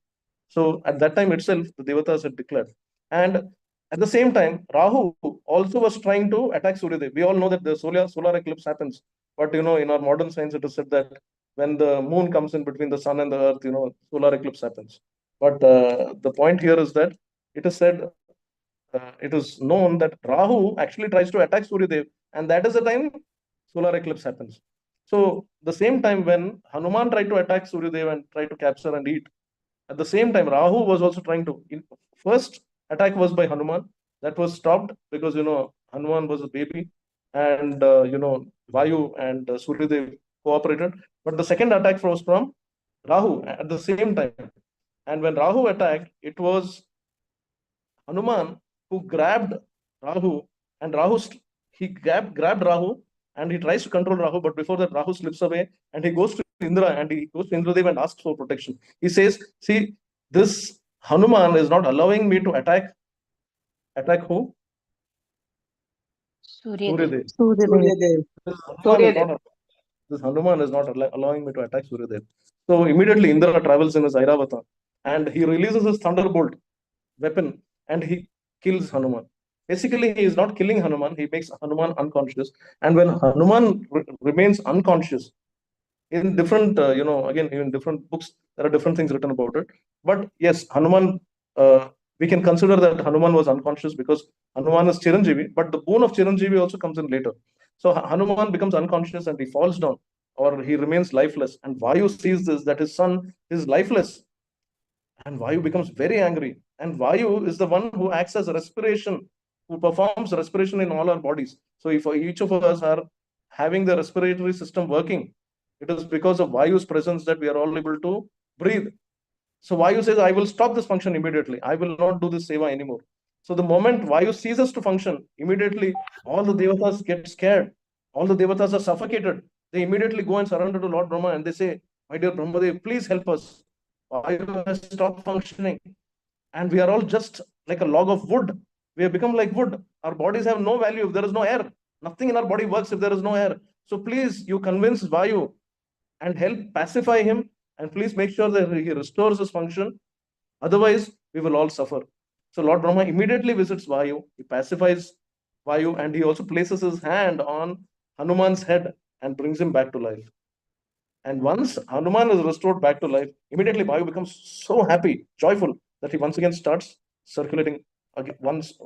So at that time itself, the Devatas had declared. And at the same time, Rahu also was trying to attack Suryadev. We all know that the solar eclipse happens. But in our modern science, it is said that when the moon comes in between the sun and the earth, solar eclipse happens. But the point here is that it is said, it is known that Rahu actually tries to attack Suryadev, and that is the time solar eclipse happens. So the same time when Hanuman tried to attack Suryadev and try to capture and eat, at the same time Rahu was also trying to. First attack was by Hanuman, that was stopped because Hanuman was a baby, and Vayu and Suryadev cooperated. But the second attack was from Rahu at the same time, and when Rahu attacked, it was Hanuman who grabbed Rahu, and he grabbed Rahu and he tries to control Rahu, but before that, Rahu slips away and he goes to Indra and he goes to Indradev and asks for protection. He says, "See, this Hanuman is not allowing me to attack who? Suryadev. Suryadev. Suryadev. This Hanuman is not allowing me to attack Suryadev." So immediately Indra travels in his Airavata and he releases his thunderbolt weapon and he kills Hanuman. Basically, he is not killing Hanuman, he makes Hanuman unconscious. And when Hanuman remains unconscious, in different, again, in different books, there are different things written about it. But yes, Hanuman, we can consider that Hanuman was unconscious because Hanuman is Chiranjeevi, but the boon of Chiranjeevi also comes in later. So Hanuman becomes unconscious and he falls down or he remains lifeless. And Vayu sees this, that his son is lifeless. And Vayu becomes very angry. And Vayu is the one who acts as respiration, who performs respiration in all our bodies. So if each of us having the respiratory system working. It is because of Vayu's presence that we are all able to breathe. So Vayu says, I will stop this function immediately. I will not do this seva anymore. So the moment Vayu ceases to function, immediately all the devatas get scared. All the devatas are suffocated. They immediately go and surrender to Lord Brahma and they say, my dear Brahmadev, please help us. Vayu has stopped functioning. And we are all just like a log of wood. We have become like wood. Our bodies have no value if there is no air. Nothing in our body works if there is no air. So please, you convince Vayu and help pacify him, and please make sure that he restores his function. Otherwise, we will all suffer. So Lord Brahma immediately visits Vayu, he pacifies Vayu, and he also places his hand on Hanuman's head and brings him back to life. And once Hanuman is restored back to life, immediately Vayu becomes so happy, joyful, that he once again starts circulating, once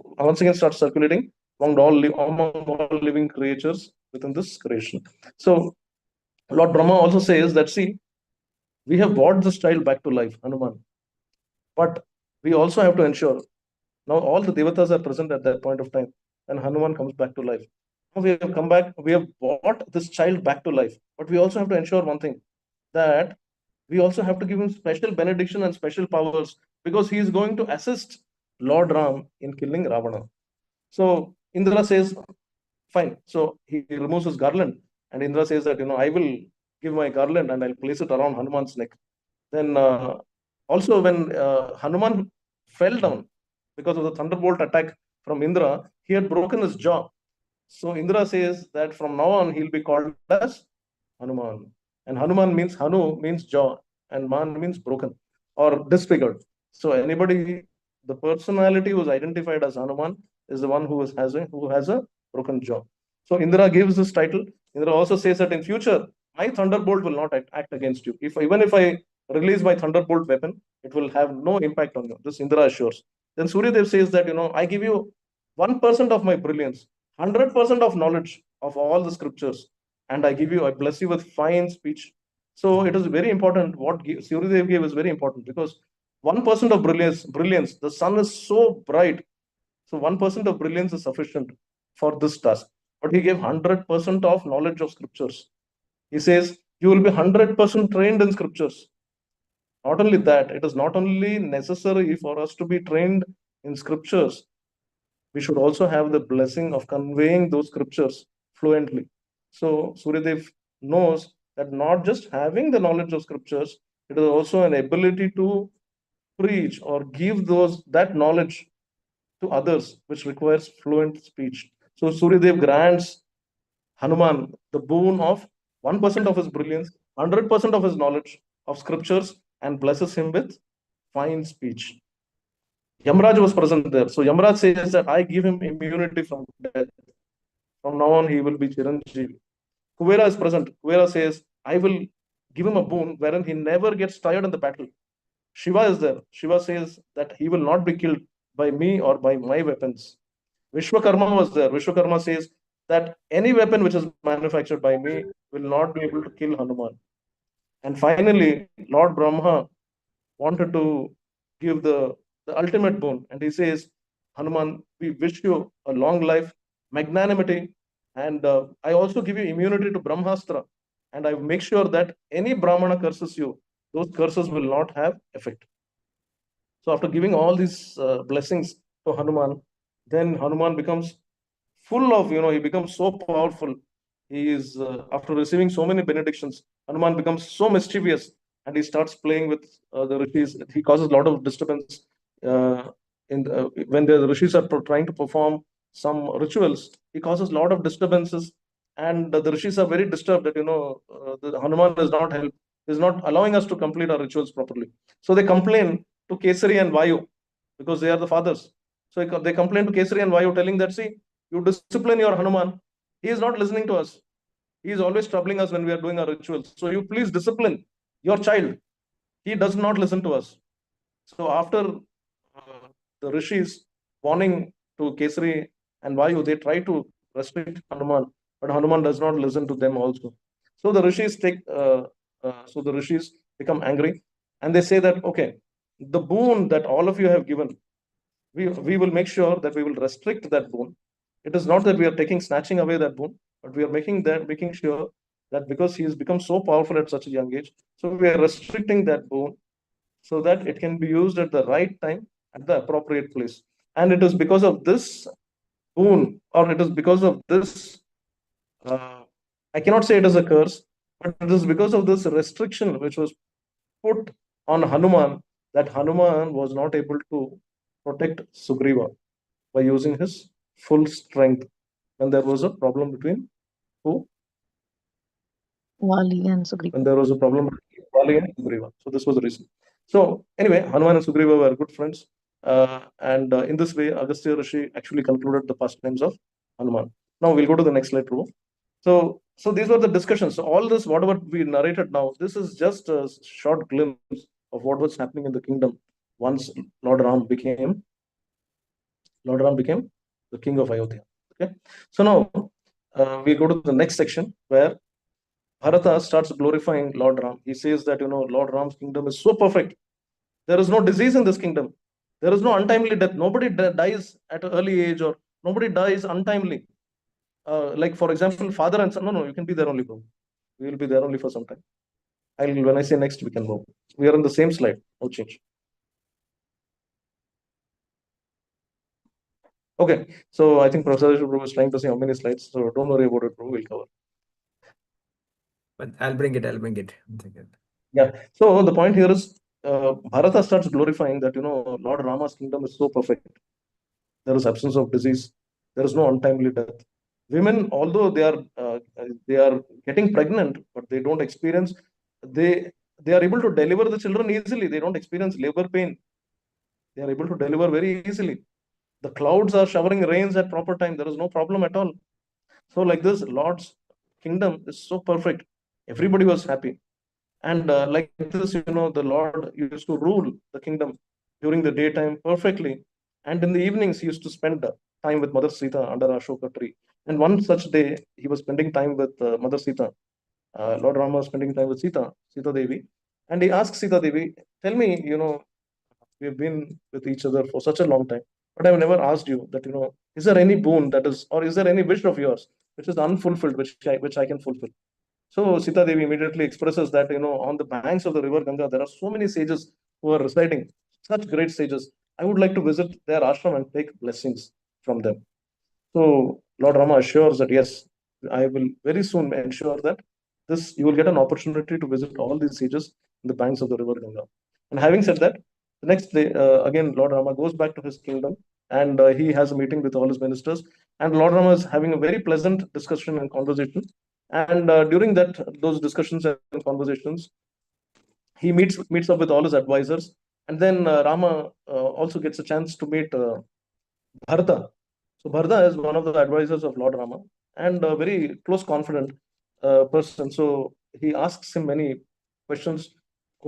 again starts circulating among all living creatures within this creation. So Lord Brahma also says that, see, we have brought this child back to life, Hanuman. But we also have to ensure, now all the devatas are present at that point of time, and Hanuman comes back to life. Now we have come back, we have brought this child back to life. But we also have to ensure one thing, that we also have to give him special benediction and special powers, because he is going to assist Lord Ram in killing Ravana. So Indra says, fine. So he removes his garland, and Indra says that, I will give my garland and I'll place it around Hanuman's neck. Then also when Hanuman fell down because of the thunderbolt attack from Indra, he had broken his jaw. So Indra says that from now on he'll be called as Hanuman. And Hanuman means, Hanu means jaw, and Man means broken or disfigured. So the personality who is identified as Hanuman is the one who has a broken jaw. So Indra gives this title. Indra also says that in future, my thunderbolt will not act against you. Even if I release my thunderbolt weapon, it will have no impact on you. This Indra assures. Then Suryadev says that, I give you 1% of my brilliance, 100% of knowledge of all the scriptures, and I bless you with fine speech. So it is very important. What Suryadev gave is very important, because 1% of brilliance, the sun is so bright. So 1% of brilliance is sufficient for this task. But he gave 100% of knowledge of scriptures. He says, you will be 100% trained in scriptures. Not only that, it is not only necessary for us to be trained in scriptures, we should also have the blessing of conveying those scriptures fluently. So Suryadev knows that not just having the knowledge of scriptures, it is also an ability to preach or give that knowledge to others, which requires fluent speech. So Suryadev grants Hanuman the boon of 1% of his brilliance, 100% of his knowledge of scriptures, and blesses him with fine speech. Yamraj was present there. So Yamraj says that I give him immunity from death. From now on, he will be Chiranjeevi. Kuvera is present. Kuvera says, I will give him a boon wherein he never gets tired in the battle. Shiva is there. Shiva says that he will not be killed by me or by my weapons. Vishwakarma was there. Vishwakarma says that any weapon which is manufactured by me will not be able to kill Hanuman. And finally, Lord Brahma wanted to give the ultimate boon. And he says, Hanuman, we wish you a long life, magnanimity, and I also give you immunity to Brahmastra. And I make sure that any Brahmana curses you, those curses will not have effect. So after giving all these blessings to Hanuman, then Hanuman becomes full of, he becomes so powerful. He is, after receiving so many benedictions, Hanuman becomes so mischievous, and he starts playing with the rishis. He causes a lot of disturbance when the rishis are trying to perform some rituals. He causes a lot of disturbances, and the rishis are very disturbed that, the Hanuman is not allowing us to complete our rituals properly. So they complain to Kesari and Vayu, because they are the fathers. So they complain to Kesari and Vayu, telling that, see, you discipline your Hanuman. He is not listening to us. He is always troubling us when we are doing our rituals. So you please discipline your child. He does not listen to us. So after the rishis warning to Kesari and Vayu, they try to restrict Hanuman, but Hanuman does not listen to them also. So the rishis become angry, and they say that, okay, the boon that all of you have given, we will make sure that we will restrict that boon. It is not that we are snatching away that boon, but we are making sure that because he has become so powerful at such a young age, so we are restricting that boon so that it can be used at the right time at the appropriate place. And it is because of this boon, or it is because of this, uh, I cannot say it is a curse, but it is because of this restriction which was put on Hanuman, that Hanuman was not able to protect Sugriva by using his full strength when there was a problem between who? Vali and When Sugriva. there was a problem between Vali and Sugriva. So this was the reason. So anyway, Hanuman and Sugriva were good friends. And in this way, Agastya Rishi actually concluded the pastimes of Hanuman. Now we'll go to the next slide, Prabhu. So these were the discussions. So all this, whatever we narrated now, this is just a short glimpse of what was happening in the kingdom once Lord Ram became the king of Ayodhya. Okay. So now we go to the next section where Bharata starts glorifying Lord Ram. He says that Lord Ram's kingdom is so perfect. There is no disease in this kingdom. There is no untimely death. Nobody dies at an early age, or nobody dies untimely. Like for example, father and son. No, you can be there only, bro. We will be there only for some time. When I say next, we can go. We are on the same slide. No change. Okay. So I think Professor Prabhu is trying to say how many slides. So don't worry about it, bro. We'll cover. But I'll bring it. One second. Yeah. So the point here is Bharata starts glorifying that Lord Rama's kingdom is so perfect. There is absence of disease. There is no untimely death. Women, although they are getting pregnant, but they don't experience they are able to deliver the children easily. They don't experience labor pain. They are able to deliver very easily. The clouds are showering rains at proper time. There is no problem at all. So like this, Lord's kingdom is so perfect. Everybody was happy. And like this, the Lord used to rule the kingdom during the daytime perfectly. And in the evenings, he used to spend time with Mother Sita under Ashoka tree. And one such day, he was spending time with Mother Sita. Lord Rama was spending time with Sita Devi. And he asked Sita Devi, tell me, we've been with each other for such a long time, but I've never asked you that, is there any boon that is, or is there any wish of yours which is unfulfilled, which I can fulfill? So Sita Devi immediately expresses that, on the banks of the river Ganga, there are so many sages who are residing, such great sages. I would like to visit their ashram and take blessings from them. So Lord Rama assures that, yes, I will very soon ensure that you will get an opportunity to visit all these sages in the banks of the river Ganga. And having said that, the next day, again, Lord Rama goes back to his kingdom, and he has a meeting with all his ministers. And Lord Rama is having a very pleasant discussion and conversation. And during those discussions and conversations, he meets up with all his advisors. And then Rama also gets a chance to meet Bharata. So Bharata is one of the advisors of Lord Rama and a very close, confident person. So he asks him many questions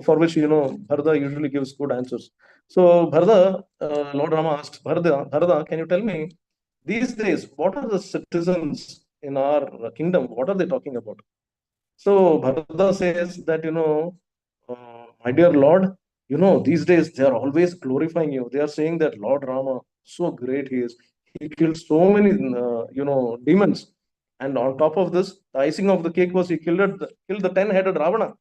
for which Bharata usually gives good answers. So Bharata, Lord Rama asks Bharata, can you tell me these days what are the citizens in our kingdom? What are they talking about? So Bharata says that my dear Lord, these days they are always glorifying you. They are saying that Lord Rama, so great he is. He killed so many, demons. And on top of this, the icing of the cake was he killed the 10-headed Ravana.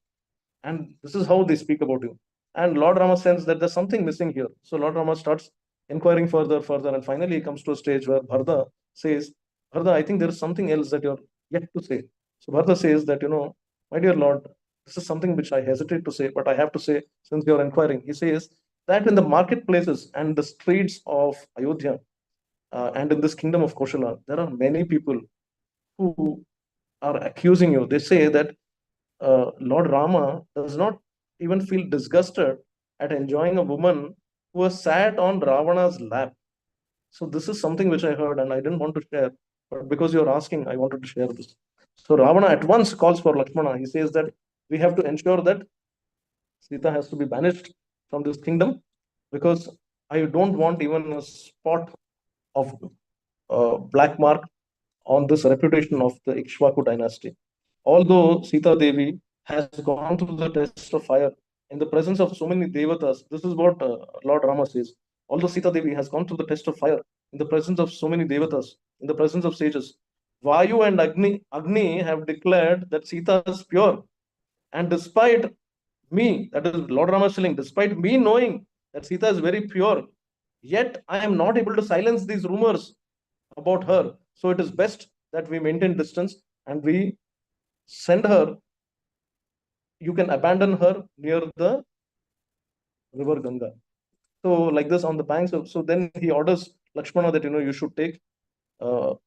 And this is how they speak about you. And Lord Rama senses that there's something missing here. So Lord Rama starts inquiring further, and finally he comes to a stage where Bharata says, Bharata, I think there is something else that you're yet to say. So Bharata says that, my dear Lord, this is something which I hesitate to say, but I have to say since you're inquiring. He says that in the marketplaces and the streets of Ayodhya and in this kingdom of Koshala, there are many people who are accusing you. They say that Lord Rama does not even feel disgusted at enjoying a woman who has sat on Ravana's lap. So this is something which I heard and I didn't want to share, but because you're asking, I wanted to share this. So Ravana at once calls for Lakshmana. He says that we have to ensure that Sita has to be banished from this kingdom because I don't want even a spot of black mark on this reputation of the Ikshvaku dynasty. Although Sita Devi has gone through the test of fire in the presence of so many devatas, this is what Lord Rama says. Although Sita Devi has gone through the test of fire in the presence of so many devatas, in the presence of sages, Vayu and Agni have declared that Sita is pure. And despite me, that is Lord Rama is telling, despite me knowing that Sita is very pure, yet I am not able to silence these rumors about her. So it is best that we maintain distance and we send her. You can abandon her near the river Ganga. So like this on the banks of, so then he orders Lakshmana that you should take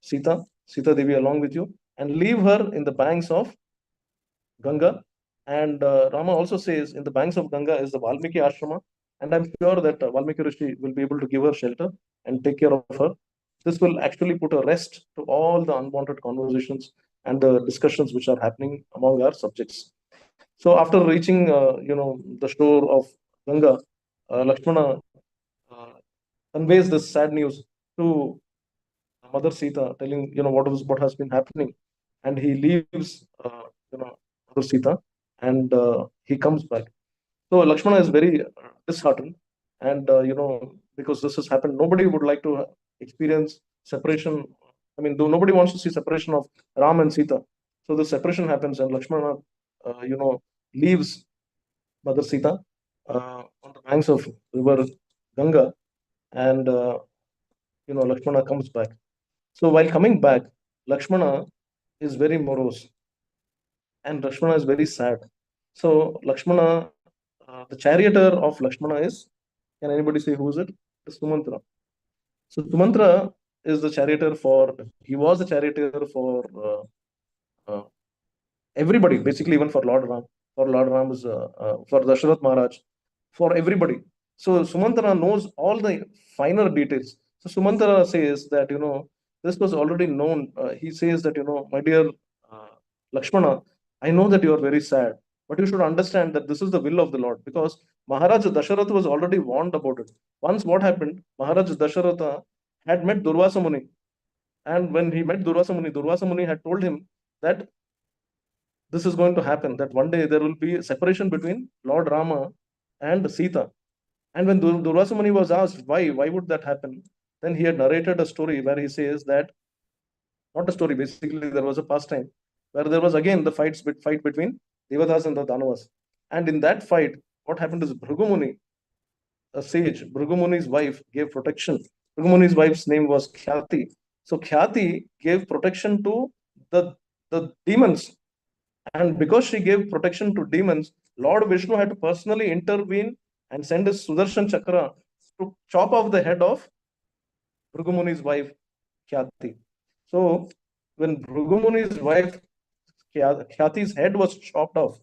Sita Devi along with you and leave her in the banks of Ganga. And Rama also says in the banks of Ganga is the Valmiki Ashrama, and I'm sure that Valmiki Rishi will be able to give her shelter and take care of her. This will actually put a rest to all the unwanted conversations and the discussions which are happening among our subjects. So after reaching, the shore of Ganga, Lakshmana uh, conveys this sad news to Mother Sita, telling what has been happening, and he leaves Mother Sita, and he comes back. So Lakshmana is very disheartened, and because this has happened, nobody would like to experience separation. I mean, though nobody wants to see separation of Ram and Sita. So the separation happens, and Lakshmana, leaves Mother Sita on the banks of river Ganga, and Lakshmana comes back. So while coming back, Lakshmana is very morose, and Lakshmana is very sad. So Lakshmana, the charioteer of Lakshmana is, can anybody say who is it? It's Sumantra. So Sumantra is the charioteer he was the charioteer for uh, everybody, basically even for Lord Ram's, for Dasharath Maharaj, for everybody. So Sumantra knows all the finer details. So Sumantra says that, this was already known. He says that, my dear uh, Lakshmana, I know that you are very sad, but you should understand that this is the will of the Lord, because Maharaj Dasharatha was already warned about it. Once what happened, Maharaj Dasharatha had met Durvasa Muni. And when he met Durvasa Muni had told him that this is going to happen, that one day there will be a separation between Lord Rama and Sita. And when Durvasa Muni was asked why would that happen, then he had narrated a story where he says that, not a story, basically there was a pastime where there was again the fight between Devatas and the Danavas. And in that fight, what happened is Bhrigu Muni, a sage, Bhrigu Muni's wife, gave protection. Bhrigu Muni's wife's name was Khyati. So Khyati gave protection to the demons. And because she gave protection to demons, Lord Vishnu had to personally intervene and send his Sudarshan Chakra to chop off the head of Bhrigu Muni's wife, Khyati. So when Bhrigu Muni's wife, Khyati's head was chopped off,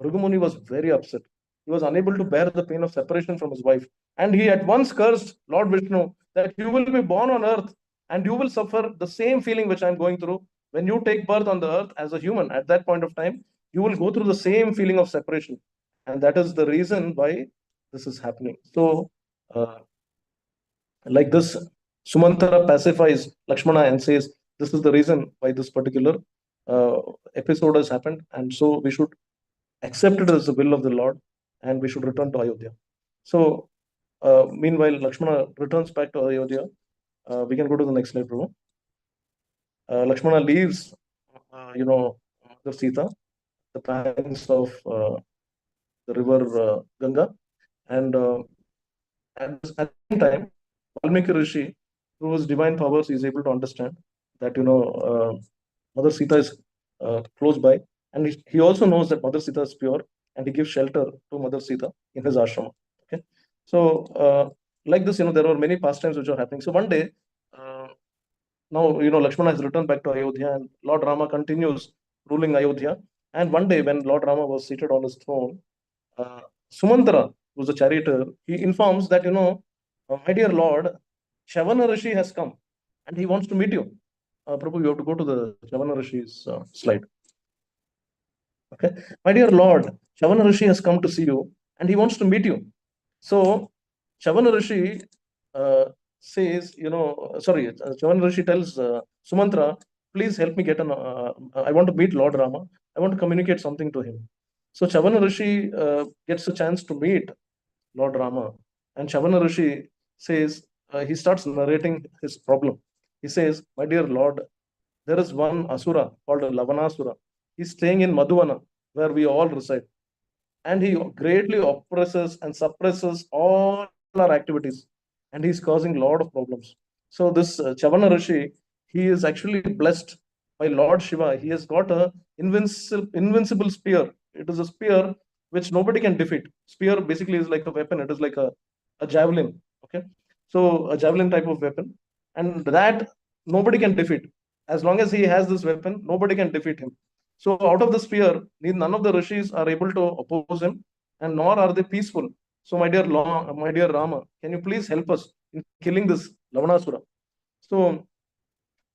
Bhrigu Muni was very upset. He was unable to bear the pain of separation from his wife. And he at once cursed Lord Vishnu that you will be born on earth and you will suffer the same feeling which I'm going through. When you take birth on the earth as a human, at that point of time, you will go through the same feeling of separation. And that is the reason why this is happening. So, like this, Sumantra pacifies Lakshmana and says, this is the reason why this particular uh, episode has happened. And so we should accept it as the will of the Lord, and we should return to Ayodhya. So, meanwhile, Lakshmana returns back to Ayodhya. We can go to the next slide, Prabhu. Lakshmana leaves, Mother Sita, the banks of the river Ganga, and at the same time, Valmiki Rishi, through his divine powers, is able to understand that Mother Sita is close by, and he also knows that Mother Sita is pure, and he gives shelter to Mother Sita in his ashrama. Okay, so like this, there are many pastimes which are happening. So one day, now Lakshmana has returned back to Ayodhya, and Lord Rama continues ruling Ayodhya. And one day, when Lord Rama was seated on his throne, uh, Sumantra, who's a charioteer, he informs that, my dear Lord, Shavana Rishi has come and he wants to meet you. Prabhu, you have to go to the Shavana Rishi's slide. Okay. My dear Lord, Shavana Rishi has come to see you and he wants to meet you. So, Shavana Rishi says, Shavana Rishi tells Sumantra, please help me get I want to meet Lord Rama. I want to communicate something to him. So, Shavana Rishi gets a chance to meet Lord Rama. And Shavana Rishi says, he starts narrating his problem. He says, my dear Lord, there is one Asura called Lavanasura. He's staying in Madhuvana, where we all reside. And he greatly oppresses and suppresses all our activities. And he's causing a lot of problems. So this Chavana Rishi, he is actually blessed by Lord Shiva. He has got a invincible spear. It is a spear which nobody can defeat. Spear basically is like a weapon. It is like a javelin. Okay. So a javelin type of weapon. And that nobody can defeat. As long as he has this weapon, nobody can defeat him. So out of the sphere, none of the rishis are able to oppose him, and nor are they peaceful. So my dear Rama, can you please help us in killing this Lavanasura? So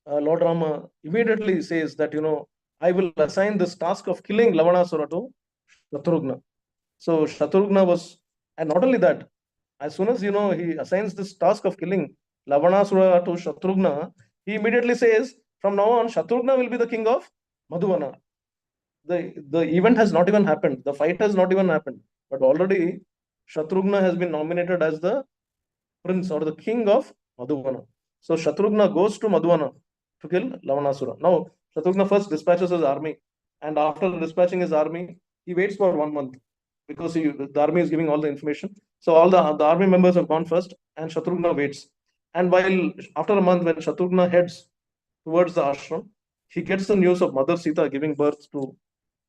Lord Rama immediately says that, I will assign this task of killing Lavanasura to Shatrugna. So Shatrugna was, and not only that, as soon as, he assigns this task of killing Lavanasura to Shatrugna, he immediately says, from now on, Shatrugna will be the king of Madhuvana. The event has not even happened. The fight has not even happened. But already Shatrugna has been nominated as the prince or the king of Madhuvana. So Shatrugna goes to Madhuvana to kill Lavanasura. Now, Shatrugna first dispatches his army, and after dispatching his army, he waits for 1 month because the army is giving all the information. So all the army members have gone first, and Shatrugna waits. And while after a month, when Shatrugna heads towards the ashram, he gets the news of Mother Sita giving birth to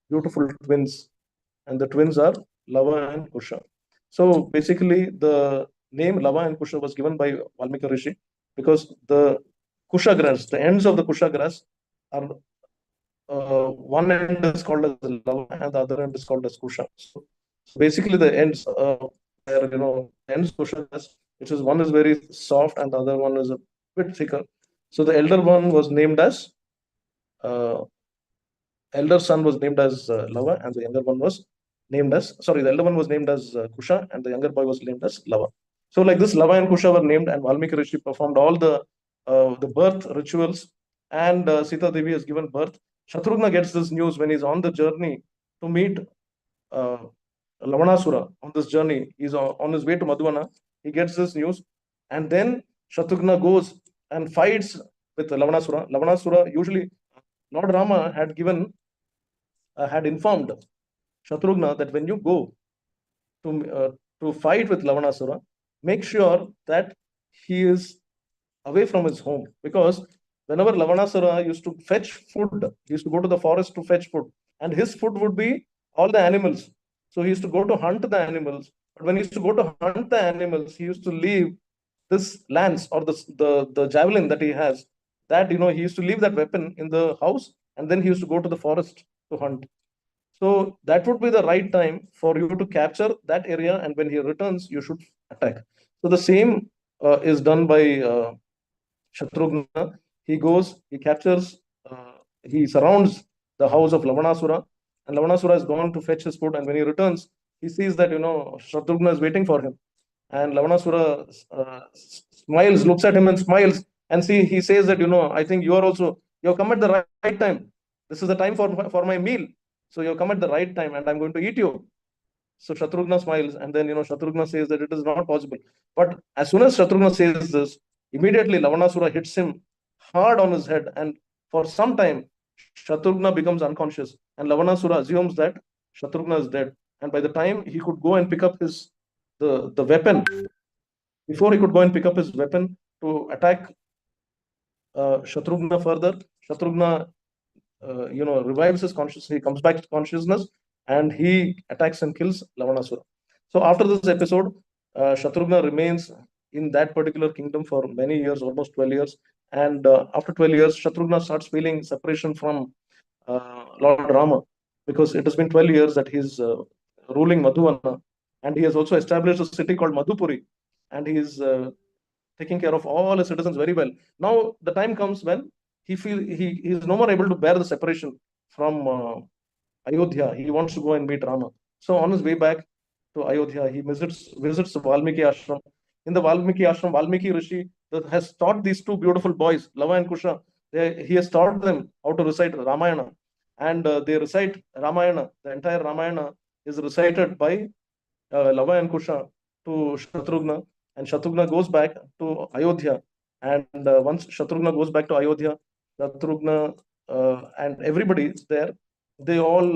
beautiful twins, and the twins are Lava and Kusha. So basically, the name Lava and Kusha was given by Valmiki Rishi because the Kusha grass, the ends of the Kusha grass, are one end is called as Lava and the other end is called as Kusha. So basically, the ends where ends Kusha grass, which is one is very soft and the other one is a bit thicker. So the elder one was named as elder son was named as Lava, and the younger one was named as the elder one was named as Kusha, and the younger boy was named as Lava. So like this, Lava and Kusha were named, and Valmiki Rishi performed all the birth rituals, and Sita Devi has given birth. Shatrugna gets this news when he's on the journey to meet uh, Lavanasura. On this journey, he's on his way to Madhuvana. He gets this news, and then Shatrugna goes and fights with Lavanasura. Lavanasura usually Lord Rama had informed Shatrugna that when you go to fight with Lavanasura, make sure that he is away from his home, because whenever Lavanasura used to fetch food, he used to go to the forest to fetch food, and his food would be all the animals. So he used to go to hunt the animals. But when he used to go to hunt the animals, he used to leave this lance or the javelin that he has. That he used to leave that weapon in the house, and then he used to go to the forest to hunt. So that would be the right time for you to capture that area, and when he returns, you should attack. So the same is done by Shatrugna. He goes, he captures, he surrounds the house of Lavanasura, and Lavanasura has gone to fetch his food. And when he returns, he sees that Shatrugna is waiting for him, and Lavanasura smiles, looks at him and smiles, and he says that I think you have come at the right time. This is the time for my meal. So you have come at the right time, and I'm going to eat you. So Shatrugna smiles, and then Shatrugna says that it is not possible. But as soon as Shatrugna says this, immediately Lavanasura hits him hard on his head, and for some time Shatrugna becomes unconscious, and Lavanasura assumes that Shatrugna is dead. And by the time he could go and pick up the weapon, before he could go and pick up his weapon to attack Shatrugna further, Shatrugna revives his consciousness. He comes back to consciousness, and he attacks and kills Lavanasura. So after this episode, Shatrugna remains in that particular kingdom for many years, almost 12 years. And after 12 years, Shatrugna starts feeling separation from Lord Rama, because it has been 12 years that he's ruling Madhuvana, and he has also established a city called Madhupuri, and he is taking care of all his citizens very well. Now the time comes when he is no more able to bear the separation from Ayodhya. He wants to go and meet Rama. So on his way back to Ayodhya, he visits Valmiki ashram. In the Valmiki ashram, Valmiki Rishi has taught these two beautiful boys, Lava and Kusha. He has taught them how to recite Ramayana, and they recite Ramayana. The entire Ramayana is recited by Lava and Kusha to Shatrugna, and Shatrugna goes back to Ayodhya. And once Shatrugna goes back to Ayodhya, Shatrugna, and everybody is there. They all,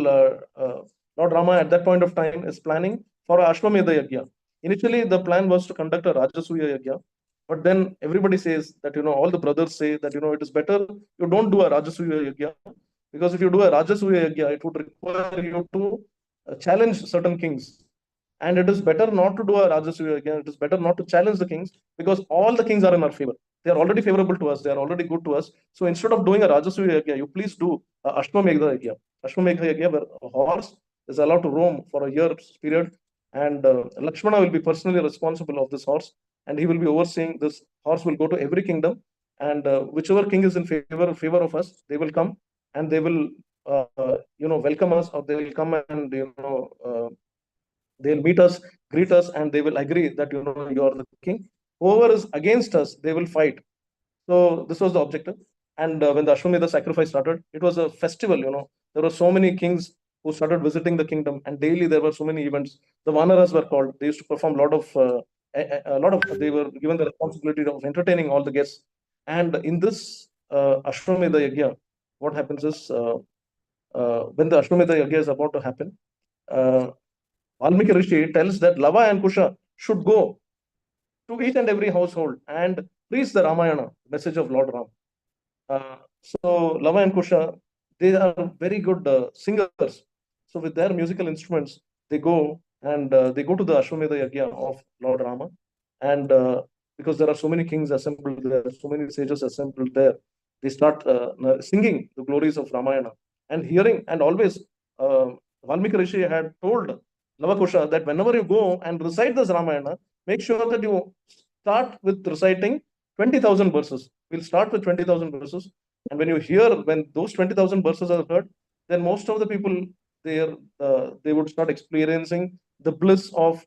Lord Rama at that point of time is planning for a Ashwamedha Yajna. Initially, the plan was to conduct a Rajasuya Yajna, but then everybody says that, all the brothers say that, it is better you don't do a Rajasuya Yajna, because if you do a Rajasuya Yajna, it would require you to challenge certain kings. And it is better not to do a Rajasuya Yajna. It is better not to challenge the kings, because all the kings are in our favor. They are already favorable to us. They are already good to us. So instead of doing a Rajasuya Yajna, you please do a Ashwamedha Yajna. Ashwamedha Yajna, where a horse is allowed to roam for a year's period, and Lakshmana will be personally responsible of this horse, and he will be overseeing this horse. Will go to every kingdom, and whichever king is in favor of us, they will come and they will welcome us, or they will come and they'll meet us, greet us, and they will agree that you are the king. Whoever is against us, they will fight. So this was the objective. And when the Ashwamedha sacrifice started, it was a festival. There were so many kings who started visiting the kingdom, and daily there were so many events. The Vanaras were called. They used to perform a lot of. They were given the responsibility of entertaining all the guests. And in this Ashwamedha Yajna, what happens is, when the Ashwamedha Yajna is about to happen, Valmiki Rishi tells that Lava and Kusha should go to each and every household and preach the Ramayana, message of Lord Ram. So Lava and Kusha, they are very good singers. So with their musical instruments, they go and they go to the Ashwamedha Yajna of Lord Rama. And because there are so many kings assembled there, so many sages assembled there, they start singing the glories of Ramayana and hearing. And always, Valmiki Rishi had told Lavakusha that whenever you go and recite this Ramayana, make sure that you start with reciting 20,000 verses. We'll start with 20,000 verses. And when those 20,000 verses are heard, then most of the people there, they would start experiencing the bliss of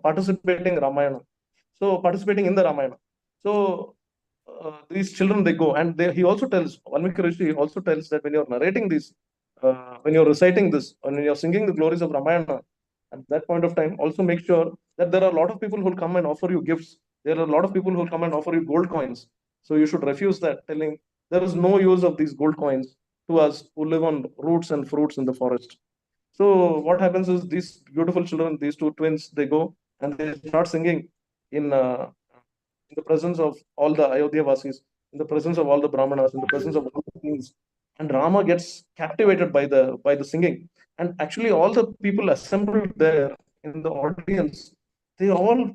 participating in Ramayana. So participating in the Ramayana. So these children, they go, and he also tells, Valmiki Rishi also tells that when you're narrating this, when you're reciting this, and when you're singing the glories of Ramayana, at that point of time, also make sure that there are a lot of people who will come and offer you gifts. There are a lot of people who will come and offer you gold coins. So you should refuse that, telling there is no use of these gold coins to us who live on roots and fruits in the forest. So what happens is, these beautiful children, these two twins, they go and they start singing in the presence of all the Ayodhya Vasis, in the presence of all the Brahmanas, in the presence of all the kings. And Rama gets captivated by the singing. And actually, all the people assembled there in the audience, they all,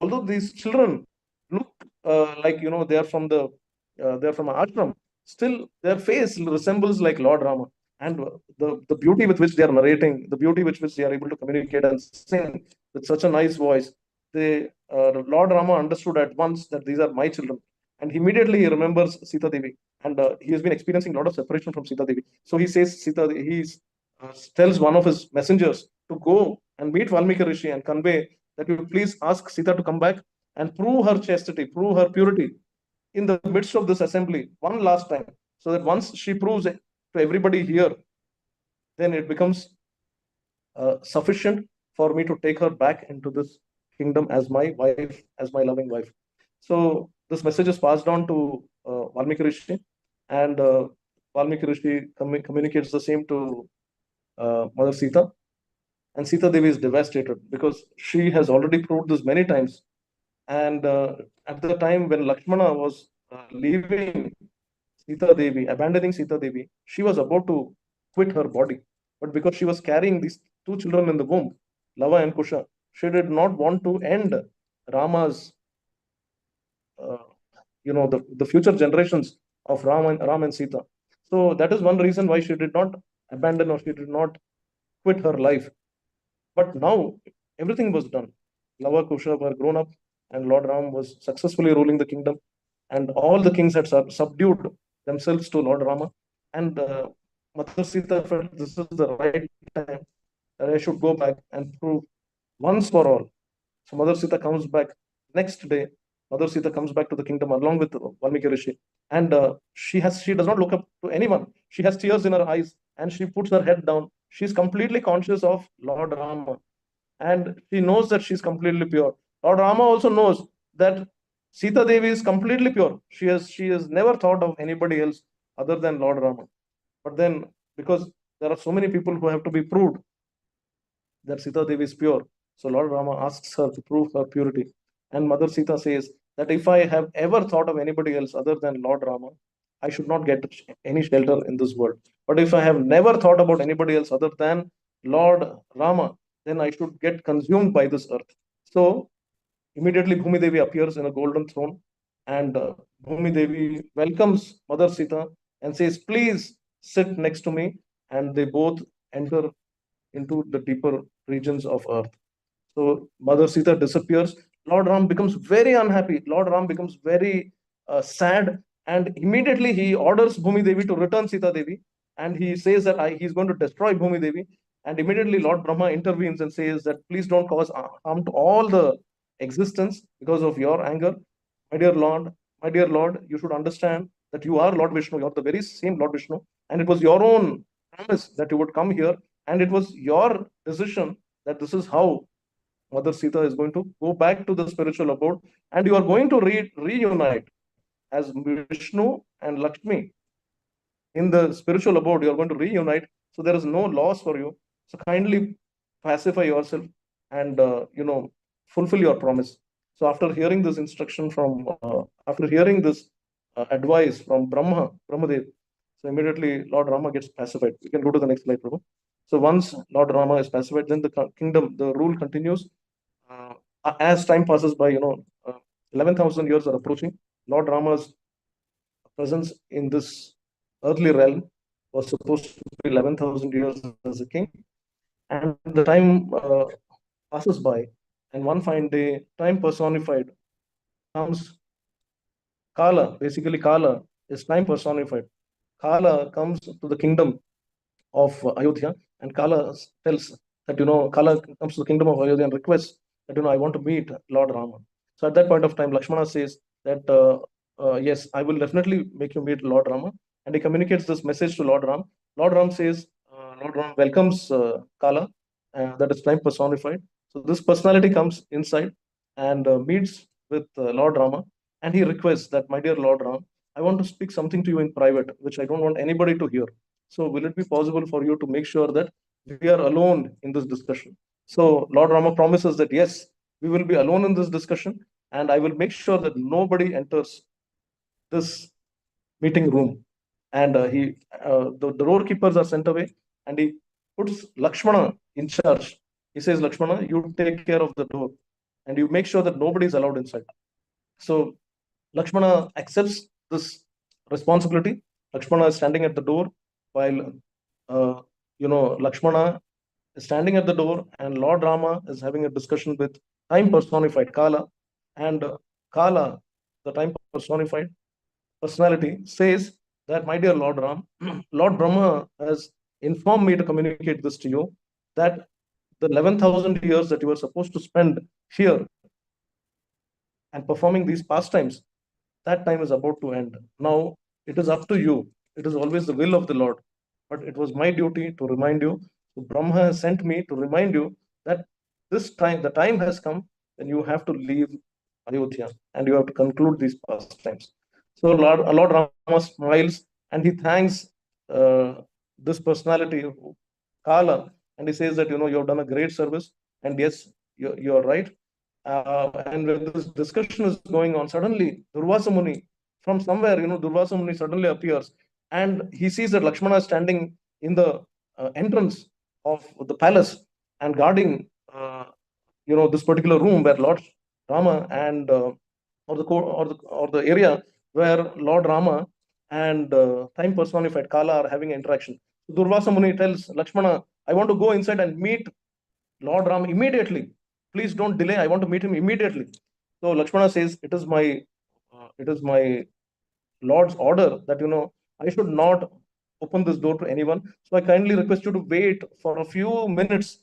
although these children look like they're from an ashram, still their face resembles like Lord Rama. And the beauty with which they are narrating, the beauty with which they are able to communicate and sing with such a nice voice, Lord Rama understood at once that these are my children, and immediately he remembers Sita Devi, and he has been experiencing a lot of separation from Sita Devi. So he says, tells one of his messengers to go and meet Valmiki Rishi and convey that you please ask Sita to come back and prove her chastity, prove her purity in the midst of this assembly one last time, so that once she proves it to everybody here, then it becomes sufficient for me to take her back into this kingdom as my wife, as my loving wife. So this message is passed on to Valmiki Rishi, and Valmiki Rishi communicates the same to Mother Sita. And Sita Devi is devastated because she has already proved this many times. And at the time when Lakshmana was leaving Sita Devi, abandoning Sita Devi, she was about to quit her body. But because she was carrying these two children in the womb, Lava and Kusha, she did not want to end Rama's, the future generations of Ram and Sita. So that is one reason why she did not abandon, or she did not quit her life. But now everything was done. Lava, Kusha were grown up, and Lord Ram was successfully ruling the kingdom, and all the kings had subdued themselves to Lord Rama. And Mother Sita felt this is the right time that I should go back and prove once for all. So Mother Sita comes back next day. Mother Sita comes back to the kingdom along with Valmiki Rishi, and she does not look up to anyone. She has tears in her eyes, and she puts her head down. She's completely conscious of Lord Rama, and she knows that she's completely pure. Lord Rama also knows that Sita Devi is completely pure. She has never thought of anybody else. other than Lord Rama. But then, because there are so many people who have to be proved that Sita Devi is pure, so Lord Rama asks her to prove her purity. And Mother Sita says that if I have ever thought of anybody else other than Lord Rama, I should not get any shelter in this world. But if I have never thought about anybody else other than Lord Rama, then I should get consumed by this earth. So immediately Bhumi Devi appears in a golden throne, and Bhumi Devi welcomes Mother Sita and says, "Please sit next to me." And they both enter into the deeper regions of earth. So Mother Sita disappears. Lord Ram becomes very unhappy. Lord Ram becomes very sad, and immediately he orders Bhumi Devi to return Sita Devi, and he says that he's going to destroy Bhumi Devi. And immediately Lord Brahma intervenes and says that please don't cause harm to all the existence because of your anger, my dear Lord. My dear Lord, you should understand that you are Lord Vishnu. You're the very same Lord Vishnu, and it was your own promise that you would come here, and it was your decision that this is how Mother Sita is going to go back to the spiritual abode, and you are going to reunite as Vishnu and Lakshmi in the spiritual abode. You are going to reunite, so there is no loss for you. So kindly pacify yourself and fulfill your promise. So after hearing this instruction after hearing this advice from Brahmadev, so immediately Lord Rama gets pacified. We can go to the next slide, Prabhu. So once Lord Rama is pacified, then the kingdom, the rule continues. As time passes by, 11,000 years are approaching. Lord Rama's presence in this earthly realm was supposed to be 11,000 years as a king. And the time passes by, and one fine day, time personified comes. Kala, basically, Kala is time personified. Kala comes to the kingdom of Ayodhya, and Kala tells that, Kala comes to the kingdom of Ayodhya and requests that, I want to meet Lord Rama. So at that point of time, Lakshmana says that, yes, I will definitely make you meet Lord Rama. And he communicates this message to Lord Ram. Lord Ram says, Lord Ram welcomes Kala, that is time personified. So this personality comes inside and meets with Lord Rama, and he requests that, my dear Lord Ram, I want to speak something to you in private, which I don't want anybody to hear. So will it be possible for you to make sure that we are alone in this discussion? So Lord Rama promises that, yes, we will be alone in this discussion, and I will make sure that nobody enters this meeting room. And the doorkeepers are sent away, and he puts Lakshmana in charge. He says, Lakshmana, you take care of the door, and you make sure that nobody is allowed inside. So Lakshmana accepts this responsibility. Lakshmana is standing at the door while, Lakshmana is standing at the door, and Lord Rama is having a discussion with time personified Kala. And Kala, the time personified personality, says that, my dear Lord Ram, Lord Brahma has informed me to communicate this to you, that the 11,000 years that you were supposed to spend here and performing these pastimes, that time is about to end. Now it is up to you. It is always the will of the Lord. But it was my duty to remind you. So Brahma has sent me to remind you that this time, the time has come, and you have to leave Ayodhya and you have to conclude these pastimes. So Lord Rama smiles and he thanks this personality, Kala, and he says that, you have done a great service. And yes, you're right. And when this discussion is going on, suddenly Durvasa Muni, from somewhere, Durvasa Muni suddenly appears, and he sees that Lakshmana is standing in the entrance of the palace and guarding, this particular room where Lord Rama and or the area where Lord Rama and time personified Kala are having interaction. Durvasa Muni tells Lakshmana, I want to go inside and meet Lord Ram immediately. Please don't delay. I want to meet him immediately. So Lakshmana says, it is my Lord's order that, I should not open this door to anyone. So I kindly request you to wait for a few minutes.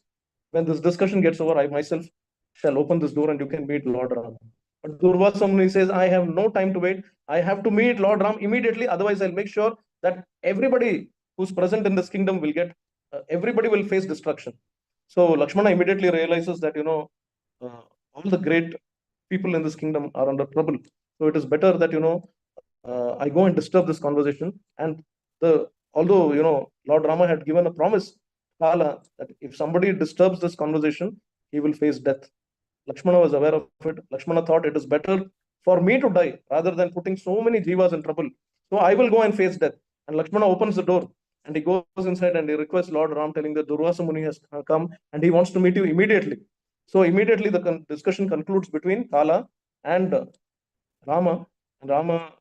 When this discussion gets over, I myself shall open this door and you can meet Lord Ram. But Durvasa Muni says, I have no time to wait. I have to meet Lord Ram immediately. Otherwise, I'll make sure that everybody who's present in this kingdom will everybody will face destruction. So Lakshmana immediately realizes that, all the great people in this kingdom are under trouble. So it is better that, I go and disturb this conversation. And although Lord Rama had given a promise, Kala, that if somebody disturbs this conversation, he will face death. Lakshmana was aware of it. Lakshmana thought it is better for me to die rather than putting so many jivas in trouble. So I will go and face death. And Lakshmana opens the door and he goes inside and he requests Lord Ram, telling that Durvasa Muni has come and he wants to meet you immediately. So immediately the discussion concludes between Kala and Rama. And Rama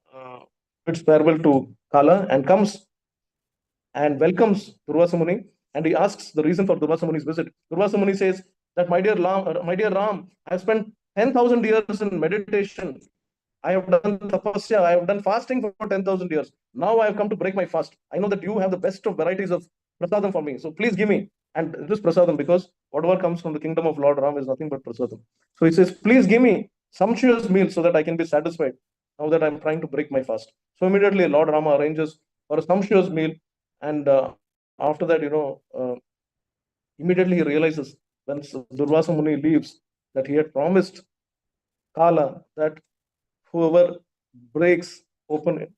bids farewell to Kala and comes and welcomes Durvasa Muni, and he asks the reason for Durvasa Muni's visit. Durvasa Muni says that, my dear Ram, I have spent 10,000 years in meditation. I have done tapasya, I have done fasting for 10,000 years. Now I have come to break my fast. I know that you have the best of varieties of prasadam for me. So please give me. And this prasadam, because whatever comes from the kingdom of Lord Ram is nothing but prasadam. So he says, please give me sumptuous meal so that I can be satisfied now that I'm trying to break my fast. So immediately Lord Rama arranges for a sumptuous meal. And after that, immediately he realizes when Durvasa Muni leaves that he had promised Kala that whoever breaks open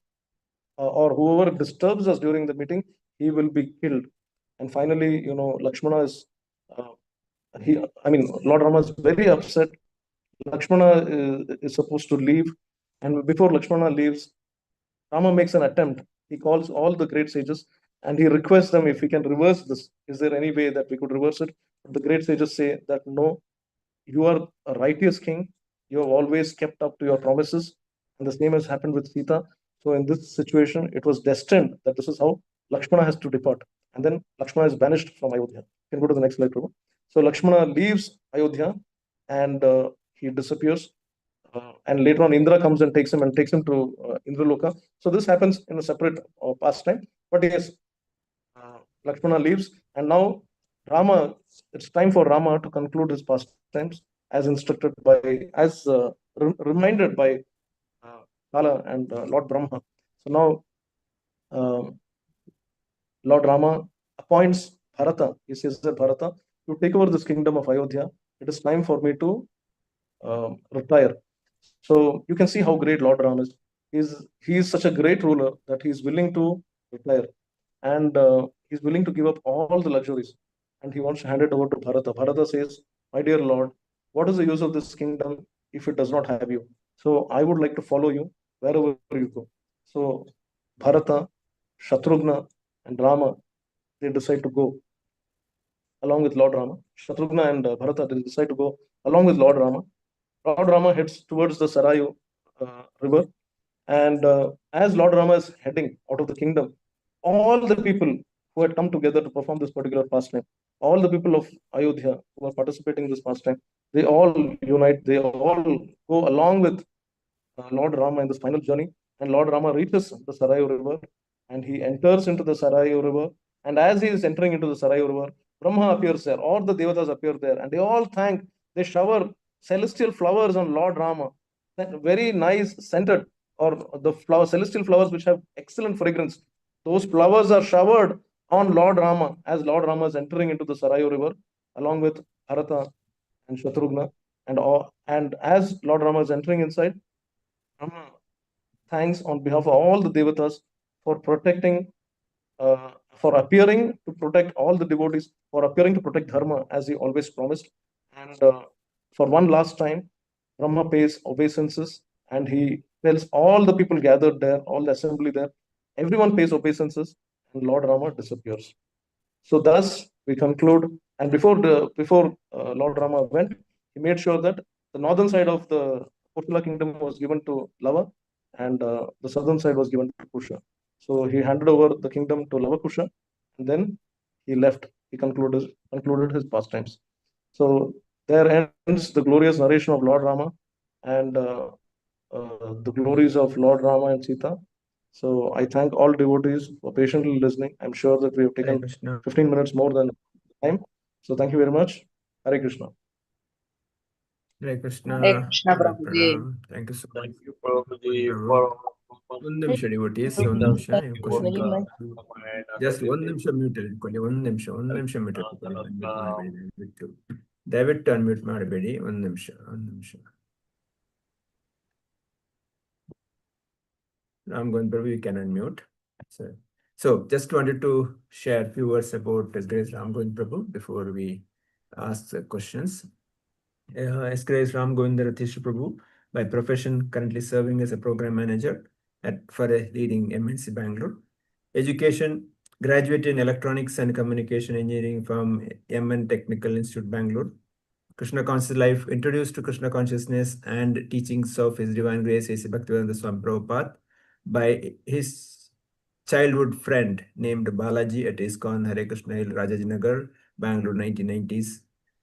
or whoever disturbs us during the meeting, he will be killed. And finally, Lakshmana is, Lord Rama is very upset. Lakshmana is supposed to leave. And before Lakshmana leaves, Rama makes an attempt. He calls all the great sages and he requests them if we can reverse this. Is there any way that we could reverse it? But the great sages say that no, you are a righteous king. You have always kept up to your promises. And the same has happened with Sita. So in this situation, it was destined that this is how Lakshmana has to depart. And then Lakshmana is banished from Ayodhya. You can go to the next slide, Prabhu. So Lakshmana leaves Ayodhya and he disappears. And later on, Indra comes and takes him to Indraloka. So this happens in a separate pastime. But yes, Lakshmana leaves, and now Rama. It's time for Rama to conclude his pastimes as instructed by, reminded by Kala and Lord Brahma. So now Lord Rama appoints Bharata. He says that, Bharata, you take over this kingdom of Ayodhya. It is time for me to retire. So you can see how great Lord Ram is. He is such a great ruler that he is willing to retire, and he's willing to give up all the luxuries, and he wants to hand it over to Bharata. Bharata says, my dear Lord, what is the use of this kingdom if it does not have you? So I would like to follow you wherever you go. So Bharata, Shatrughna, and Rama, they decide to go along with Lord Rama. Shatrughna and Bharata, they decide to go along with Lord Rama. Lord Rama heads towards the Sarayu river. And as Lord Rama is heading out of the kingdom, all the people who had come together to perform this particular pastime, all the people of Ayodhya who are participating in this pastime, they all unite, they all go along with Lord Rama in this final journey. And Lord Rama reaches the Sarayu river and he enters into the Sarayu river. And as he is entering into the Sarayu river, Brahma appears there, all the Devatas appear there, and they all they shower celestial flowers on Lord Rama. That very nice scented, or the celestial flowers which have excellent fragrance. Those flowers are showered on Lord Rama as Lord Rama is entering into the Sarayu river, along with Bharata and Shatrughna. And as Lord Rama is entering inside, Rama thanks on behalf of all the Devatas for protecting, for appearing to protect all the devotees, for appearing to protect Dharma as he always promised. And for one last time, Brahma pays obeisances and he tells all the people gathered there, all the assembly there, everyone pays obeisances and Lord Rama disappears. So thus we conclude. And before Lord Rama went, he made sure that the northern side of the Kotala kingdom was given to Lava, and the southern side was given to Kusha. So he handed over the kingdom to Lava Kusha, and then he left. He concluded his pastimes. So there ends the glorious narration of Lord Rama and the glories of Lord Rama and Sita. So I thank all devotees for patiently listening. I'm sure that we have Hare taken Krishna. 15 minutes more than time. So thank you very much. Hare Krishna. Hare Krishna. Hare Krishna, Hare Prabhuji. Pranam. Thank you so much. Thank you, Prabhuji, Wonderful. for ಒಂದು ನಿಮಿಷ devotees, ಒಂದು Thank ನಿಮಿಷ you question very much. Just ಒಂದು ನಿಮಿಷ mute ಇಟ್ಕೊಳ್ಳಿ, ಒಂದು ನಿಮಿಷ mute ಇಟ್ಕೊಳ್ಳಿ, ಅನ್ಮ್ಯೂಟ್ ಮಾಡಬೇಡಿ ದಯವಿಟ್ಟು ಅನ್ಮ್ಯೂಟ್ ಮಾಡಬೇಡಿ, ಒಂದು ನಿಮಿಷ. Ram Govind Prabhu, you can unmute. So just wanted to share a few words about His Grace Ram Govind Prabhu before we ask the questions. His Grace Ram Govind Rathish Prabhu, by profession, currently serving as a program manager for a leading MNC Bangalore. Education, graduate in electronics and communication engineering from MN Technical Institute, Bangalore. Krishna Conscious Life, introduced to Krishna consciousness and teachings of His Divine Grace A.C. Bhaktivedanta Swami Prabhupada by his childhood friend named Balaji at ISKCON Hare Krishna Hill, Rajajinagar, Bangalore, 1990s.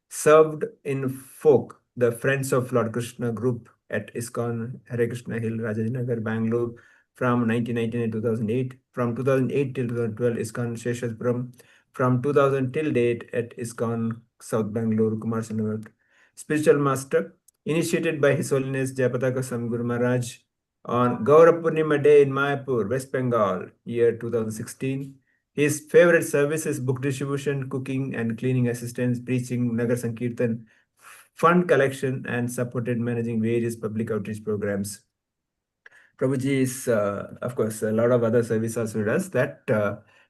Served in folk, the Friends of Lord Krishna group at ISKCON Hare Krishna Hill, Rajajinagar, Bangalore, from 1999 to 2008. From 2008 till 2012, ISKCON Sheshaspuram. From 2000 till date at ISKCON South Bangalore, Kumarasanagar. Spiritual Master, initiated by His Holiness Jayapataka Swami Guru Maharaj on Gaura Purnima Day in Mayapur, West Bengal, year 2016. His favorite service is book distribution, cooking and cleaning assistance, preaching, Nagar Sankirtan, fund collection, and supported managing various public outreach programs. Prabhuji is, of course, a lot of other service also does that.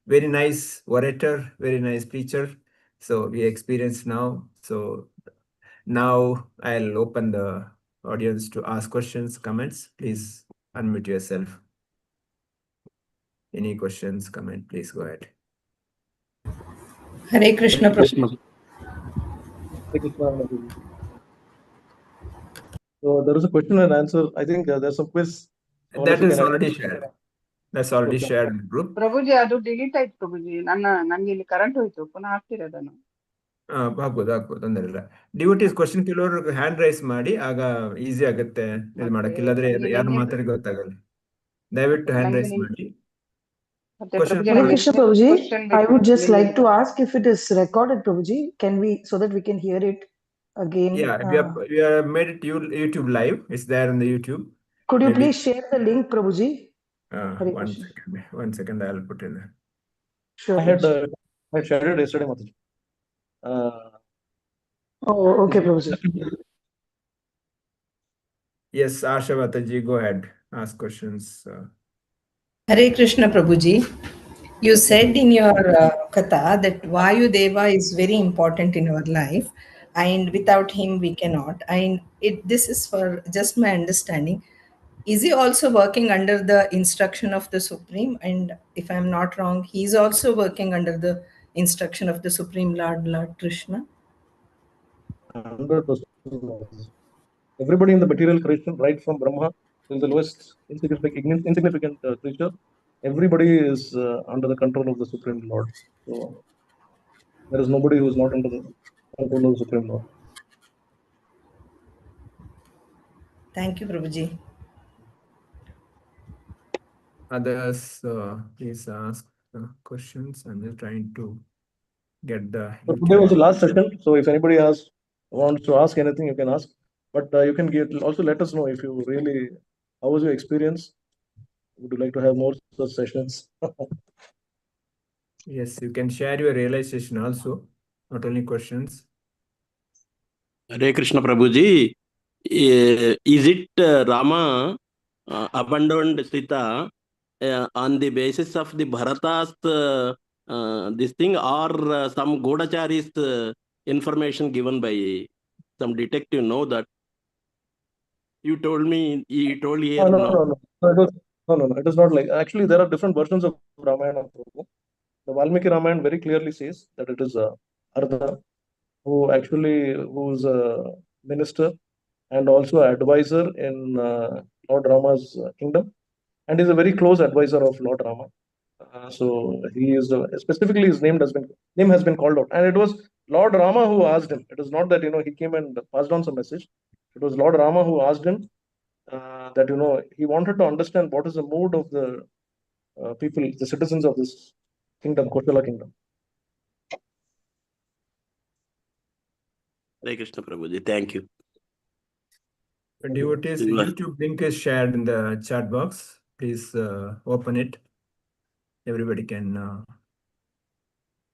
Very nice orator, very nice preacher. So we experience now. So now I'll open the audience to ask questions, comments. Please unmute yourself. Any questions, comment, please go ahead. Hare Krishna, Prabhu. Hare Krishna. So there is a question and answer. I think there's some quiz. That is already shared. That's already shared in the group. ಪ್ರಭುಜಿ ಅದು delete ಆಯ್ತು ಪ್ರಭುಜಿ. ನಂಗೆ ಇಲ್ಲಿ current ಹೋಯ್ತು, ಪುನಃ ಹಾಕ್ತೀರಾ ಅದನ್ನು? ಆಗ್ಬೋದು ತೊಂದರೆ ಇಲ್ಲ. ಡಿವೋಟೀಸ್ ಕ್ವಶನ್ ಕೆಲವರು ಹ್ಯಾಂಡ್ ರೈಸ್ ಮಾಡಿ, ಆಗ ಈಸಿ ಆಗುತ್ತೆ ಇದು ಮಾಡಕ್ಕೆ. ಇಲ್ಲಾದ್ರೆ ಯಾರು ಮಾತಾಡಿ ಗೊತ್ತಾಗಲ್ಲ. ದಯವಿಟ್ಟು ಹ್ಯಾಂಡ್ ರೈಸ್ ಮಾಡಿ. Hare Krishna Prabhuji, I would just like to ask if it is recorded, Prabhuji. Can we, so that we can hear it again? Yeah, we have made it YouTube live. It's there on the YouTube. Could you please share the link, Prabhuji? One second, I'll put in there. Sure. I shared it yesterday, Mataji. Okay, Prabhuji. Yes, Asha Mataji, go ahead. Ask questions. Hare Krishna, Prabhuji. You said in your Katha that Vayudeva is very important in our life, and without him we cannot. And this is for just my understanding. Is he also working under the instruction of the Supreme? And if I'm not wrong, he's also working under the instruction of the Supreme Lord Krishna? 100%. Everybody in the material creation, right from Brahma till the lowest insignificant creature, everybody is under the control of the Supreme Lord. So there is nobody who is not under the control of the Supreme Lord. Thank you, Prabhuji. Others, please ask questions. I'm just trying to get the. So today was the last session. So if anybody wants to ask anything, you can ask. But you can also let us know if you really, how was your experience? Would you like to have more such sessions? Yes, you can share your realization also, not only questions. Hare Krishna Prabhuji, is it Rama abandoned Sita on the basis of the Bharata's this thing, or some Godachari's information given by some detective? Know that you told me. You told here. No. It is not like. Actually, there are different versions of Ramayana. The Valmiki Ramayana very clearly says that it is Ardha, who's a minister and also advisor in Lord Rama's kingdom, and is a very close advisor of Lord Rama. So he is specifically his name has been called out, and it was Lord Rama who asked him. It is not that he came and passed on some message. It was Lord Rama who asked him that he wanted to understand what is the mood of the people, the citizens of this kingdom, Koshala kingdom. Hare Krishna Prabhuji, thank you. Devotees, YouTube link is shared in the chat box. Please open it. Everybody can.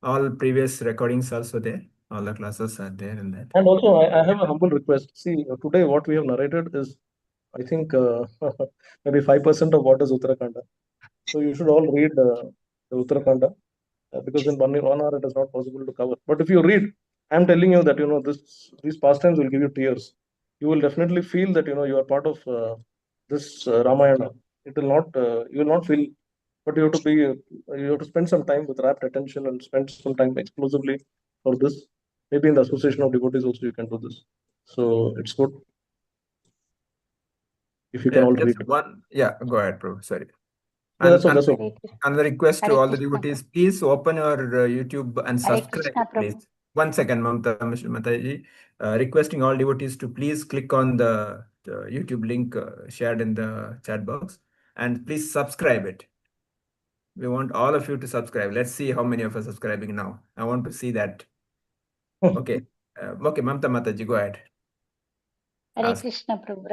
All previous recordings also there. All the classes are there in that. And also, I have a humble request. See, today what we have narrated is I think maybe 5% of what is Uttarakanda. So you should all read the Uttarakanda because in 1 hour it is not possible to cover. But if you read, I'm telling you that these pastimes will give you tears. You will definitely feel that you are part of this Ramayana. It will not you will not feel, but you have to spend some time with rapt attention and spend some time exclusively for this. Maybe in the association of devotees also you can do this. So it's good if you can all read. Just one. Yeah, go ahead, bro. Sorry. Yeah, that's all. And That's all. Hare Krishna. another request to Hare all the Krishna. devotees, please open your YouTube and Hare subscribe, Krishna, please. Prabhu. 1 second, Mataji. Requesting all devotees to please click on the YouTube link shared in the chat box and please subscribe it. We want all of you to subscribe. Let's see how many of us are subscribing now. I want to see that. Okay. Okay, Mamta Mataji, go ahead. Hare Ask. Krishna, Prabhu.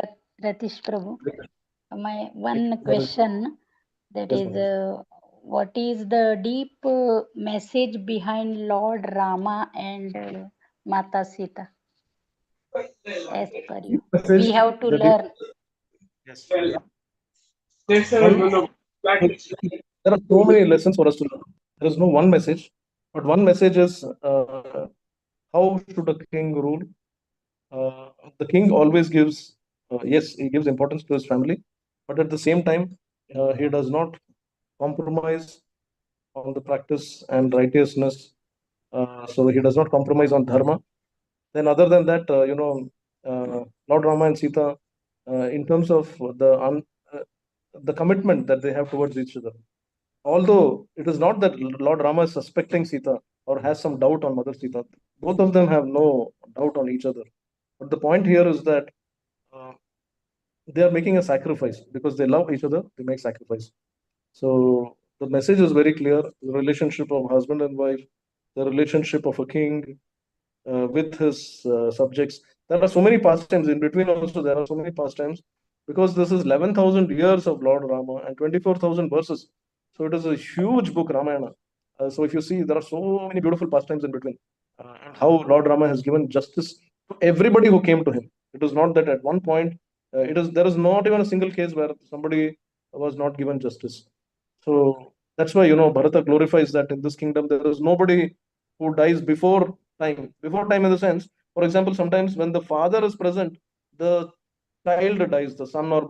Ratish Prabhu. My one question, that Yes, is, Mataji. what is the deep message behind Lord Rama and Mata Sita, as per you? Message, We have to the deep- learn. Yes. One, there are so many lessons for us to learn. There is no one message, but one message is how should a king rule? The king always gives, yes, he gives importance to his family, but at the same time, he does not compromise on the practice and righteousness. So he does not compromise on dharma. Then, other than that, Lord Rama and Sita, in terms of uh, the commitment that they have towards each other. Although it is not that Lord Rama is suspecting Sita or has some doubt on Mother Sita, both of them have no doubt on each other. But the point here is that uh, they are making a sacrifice because they love each other. They make sacrifice. So the message is very clear: the relationship of husband and wife, the relationship of a king with his subjects. There are so many pastimes in between. Also, there are so many pastimes because this is 11,000 years of Lord Rama and 24,000 verses. So it is a huge book, Ramayana. So if you see, there are so many beautiful pastimes in between, and how Lord Rama has given justice to everybody who came to him. It is not that at one point there is not even a single case where somebody was not given justice. So that's why Bharata glorifies that in this kingdom there is nobody who dies before time. Before time in the sense, for example, sometimes when the father is present, the child dies, the son or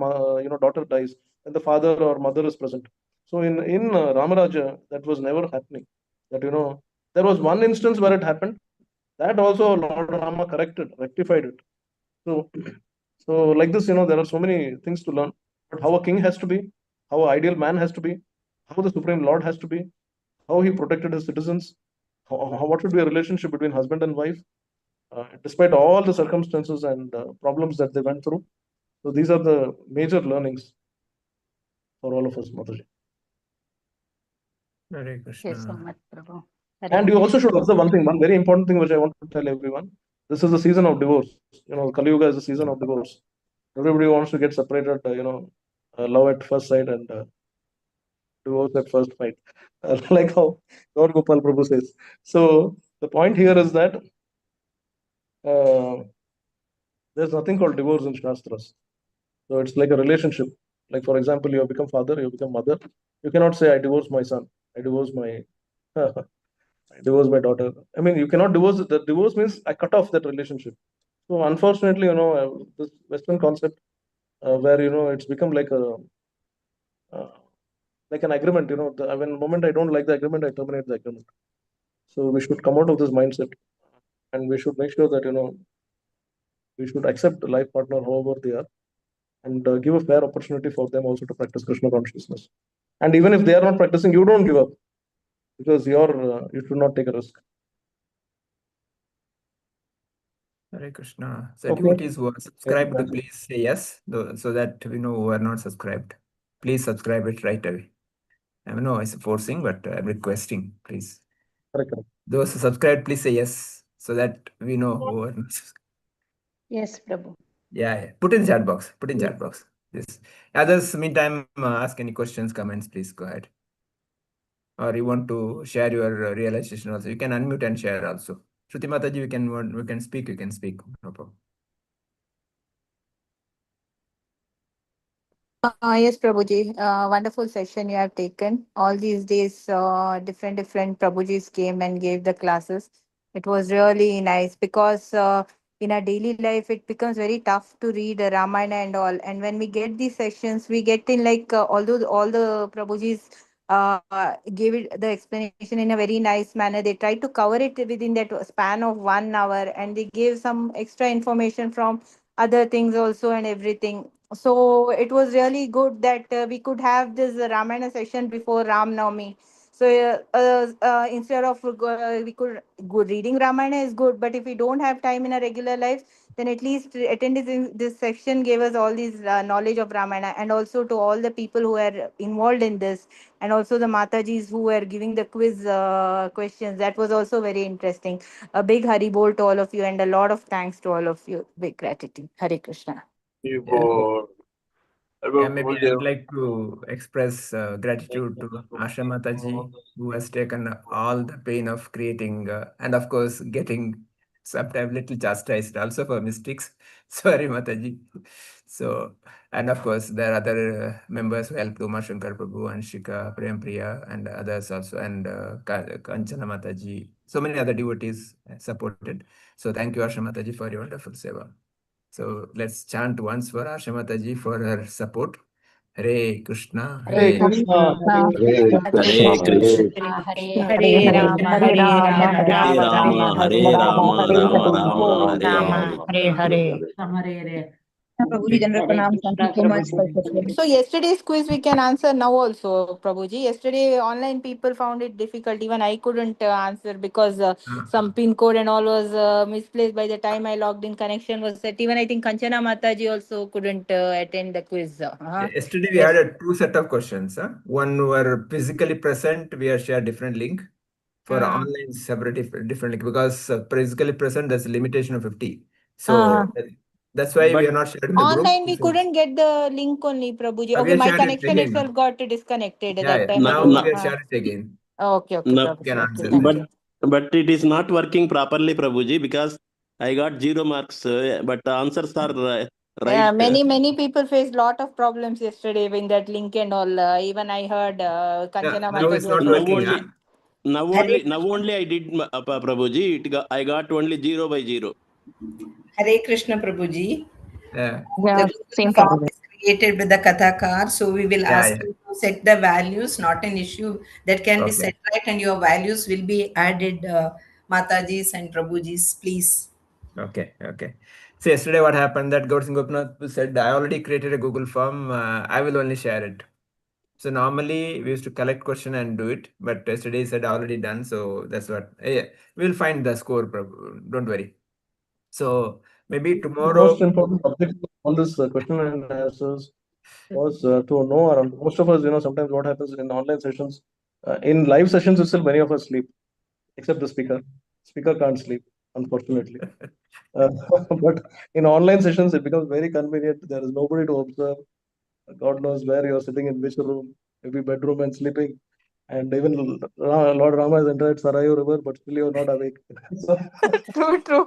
daughter dies, and the father or mother is present. So in Ramaraja, that was never happening. That there was one instance where it happened. That also Lord Rama corrected, rectified it. So so like this, there are so many things to learn. But how a king has to be, how an ideal man has to be, how the Supreme Lord has to be, how he protected his citizens, what should be a relationship between husband and wife, despite all the circumstances and problems that they went through. So these are the major learnings for all of us, Mataji. Hare Thank you Krishna. so much, Prabhu. Hare And you also Krishna. should observe one thing, one very important thing which I want to tell everyone. This is the season of divorce. Kali Yuga is the season of divorce. Everybody wants to get separated, love at first sight and divorce at first fight, like how Lord Gopal Prabhu says. So the point here is that uh, there's nothing called divorce in Shastras. So it's like a relationship. Like for example, you have become father, you have become mother. You cannot say, "I divorce my son. I divorce my, I divorce my daughter." I mean, you cannot divorce. The divorce means I cut off that relationship. So unfortunately, this Western concept where it's become uh, like an agreement. When the moment I don't like the agreement, I terminate the agreement. So we should come out of this mindset, and we should make sure that we should accept the life partner however they are, and give a fair opportunity for them also to practice Krishna consciousness. And even if they are not practicing, you don't give up because you should not take a risk. Hare Krishna. So Okay. devotees who are subscribed, Thank you. please say yes, so that we know who are not subscribed. Please subscribe it right away. I know it's forcing, but I'm requesting, please. Correct, correct. Those who subscribe, please say yes, so that we know who are not subscribed. Yes, Prabhu. Yeah. Put in chat box. Put in chat box. Yes. Others, meantime, ask any questions, comments, please go ahead. Or you want to share your realization also, you can unmute and share also. Shruti Mataji, we can speak, you can speak. No problem. Yes, Prabhuji. Wonderful session you have taken. All these days, different Prabhujis came and gave the classes. It was really nice because in our daily life, it becomes very tough to read Ramayana and all. And when we get these sessions, we get in like, although all the Prabhujis gave it the explanation in a very nice manner, they tried to cover it within that span of 1 hour, and they gave some extra information from other things also and everything. So it was really good that we could have this Ramayana session before Ram Navami. So instead of we could good reading Ramayana is good, but if we don't have time in a regular life, then at least attendance in this section gave us all these knowledge of Ramayana, and also to all the people who are involved in this, and also the Matajis who were giving the quiz questions. That was also very interesting. A big Haribol to all of you, and a lot of thanks to all of you. Big gratitude. Hare Krishna. Yeah. Yeah, maybe I would like to express gratitude to Asha Mataji, who has taken all the pain of creating and, of course, getting sometimes little chastised also for mistakes. Sorry, Mataji. So, and of course, there are other members who helped, Uma Shankar Prabhu, Anshika, Prem Priya, and others also, and Kanchana Mataji. So many other devotees supported. So, thank you, Asha Mataji, for your wonderful seva. So let's chant once for Asha Mataji for her support. Hare Krishna, Hare Krishna, Hare Krishna, Hare Hare Hare Rama, Hare Hare Rama, Rama, Hare Hare Rama Rama, Rama, Rama, Hare Hare Rama, Rama, Hare Rama Hare. Rama, Hare Rama, Hare. Hare Hare. Prabhuji, General Hare Pranam. Thank you Krishna, so much for Prabhuji. session. So yesterday's quiz we can answer now also, Prabhuji. Yesterday online people found it difficult. Even I couldn't answer because some pin code and all was misplaced by the time I logged in. Connection was set. Even I think Kanchana Mataji also couldn't attend the quiz. Yesterday we had Yes. a two set of questions. One were physically present, we have shared different link. For online separate different link, because physically present there's a limitation of 50. So that's why we But are not shared in the group. Online we couldn't get the link only, Prabhuji. We Okay, have my shared it connection again. itself got disconnected at Yeah, that yeah. time now, Now again. we have shared it again. Okay, now, You can Prabhuji. Okay, answer thank but that. you. but it is not working properly, Prabhuji, because I got 0 marks, but the answers are Yeah, right. many people faced lot of problems yesterday in that link and all. Even I heard Yeah, Kanchana now it's Mataji not also Now working. faced. Huh? only, now only I did, Prabhuji. I got only 0 by 0. Hare Krishna Prabhuji. Yeah, The Yeah, Google same form Prabhuji. is created with the Katha card, so we will yeah, ask yeah. you to set the values, not an issue that can be Okay, set right, and your values will be added, Mataji's and Prabhuji's, please. okay. So yesterday what happened that Gaur Singh Gopinath said, I already created a Google form. I will only share it. So normally we used to collect question and do it, but yesterday he said already done. So that's what. Yeah, we'll find the score. Don't worry. So maybe The most tomorrow. important objective on this question and answers was to know around. Most of us, sometimes what happens in online sessions, in live sessions itself, many of us sleep, except the speaker. Speaker can't sleep, unfortunately. Uh, but in online sessions, it becomes very convenient. There is nobody to observe. God knows where you're sitting in which room, maybe bedroom and sleeping. And even Lord Rama has entered Sarayu River, but still you're not awake. So, True.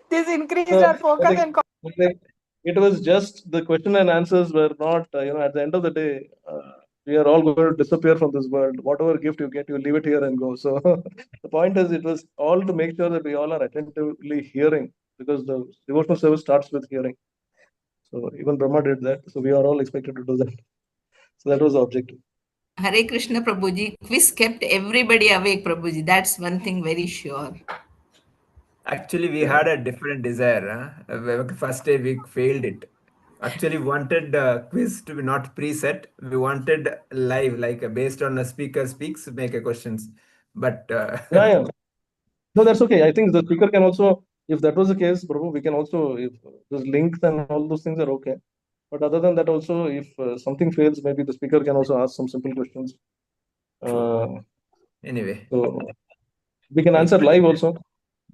This increased so our focus and I think it was just the question and answers were not, at the end of the day, we are all going to disappear from this world. Whatever gift you get, you leave it here and go. So the point is, it was all to make sure that we all are attentively hearing, because the devotional service starts with hearing. So even Brahma did that. So we are all expected to do that. So that was the objective. Hare Krishna Prabhuji. Quiz kept everybody awake, Prabhuji. That's one thing very sure. Actually, we had a different desire. First day we failed it. Actually, wanted quiz to be not preset. We wanted live, like based on a speaker speaks, make a questions. But Yeah, yeah. No, that's okay. I think the speaker can also, if that was the case, Prabhu, we can also, if those links and all those things are okay. But other than that, also, if something fails, maybe the speaker can also ask some simple questions. Anyway, So we can we'll answer live also.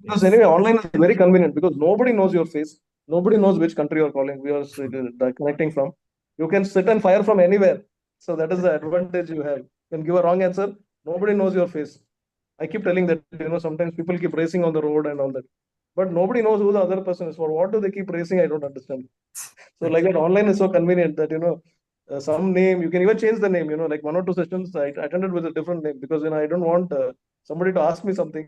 Because yes. anyway, online is very convenient because nobody knows your face. Nobody knows which country you're calling. We are connecting from. You can sit and fire from anywhere. So that is the advantage you have. You can give a wrong answer. Nobody knows your face. I keep telling that, sometimes people keep racing on the road and all that. but nobody knows who the other person is. For what do they keep raising? I don't understand. So like that online is so convenient that, some name, you can even change the name, like 1 or 2 sessions I attended with a different name because, I don't want somebody to ask me something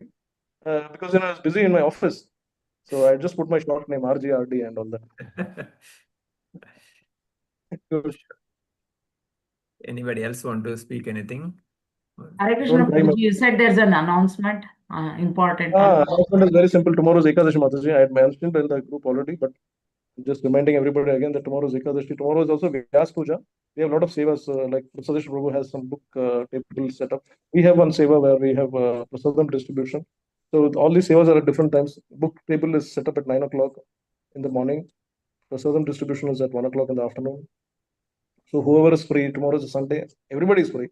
because, I was busy in my office. So I just put my short name, RGRD and all that. Good. Anybody else want to speak anything? Hare Krishna Prabhuji, you said there's an announcement, important Announcement is very simple. Tomorrow is Ekadashi Mataji. I had mentioned in the group already, but just reminding everybody again that tomorrow is Ekadashi. Tomorrow is also Vyas Puja. We have a lot of sevas, like Prasadesh Prabhu has some book table set up. We have one seva where we have prasadam distribution. So all these sevas are at different times. Book table is set up at 9 o'clock in the morning. Prasadam distribution is at 1 o'clock in the afternoon. So whoever is free, tomorrow is a Sunday. Everybody is free,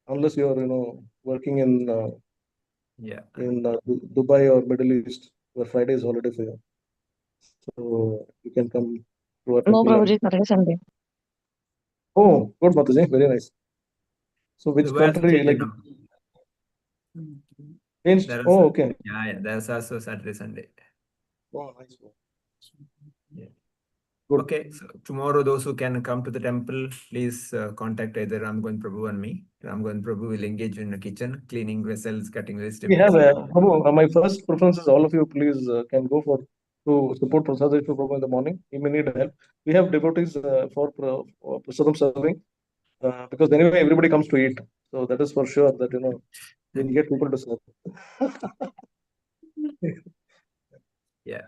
unless you are working in Dubai or Middle East, where Friday is holiday for you. So you can come to our No, temple. Prabhuji, Saturday, Sunday. Oh, good, Mataji, very nice. So which country like changed? Oh, okay. Yeah, there's also Saturday, Sunday. Oh, nice. Yeah. Good. Okay, so tomorrow those who can come to the temple, please contact either Ram Govind Prabhu and me. Ram Govind Prabhu will engage you in the kitchen, cleaning vessels, cutting vegetables. We have Prabhu, my first preference is all of you please can go to support Prasadeshwar Prabhu in the morning. He may need help. We have devotees for Prasadam serving because anyway everybody comes to eat. So that is for sure that we get people to serve. Yeah.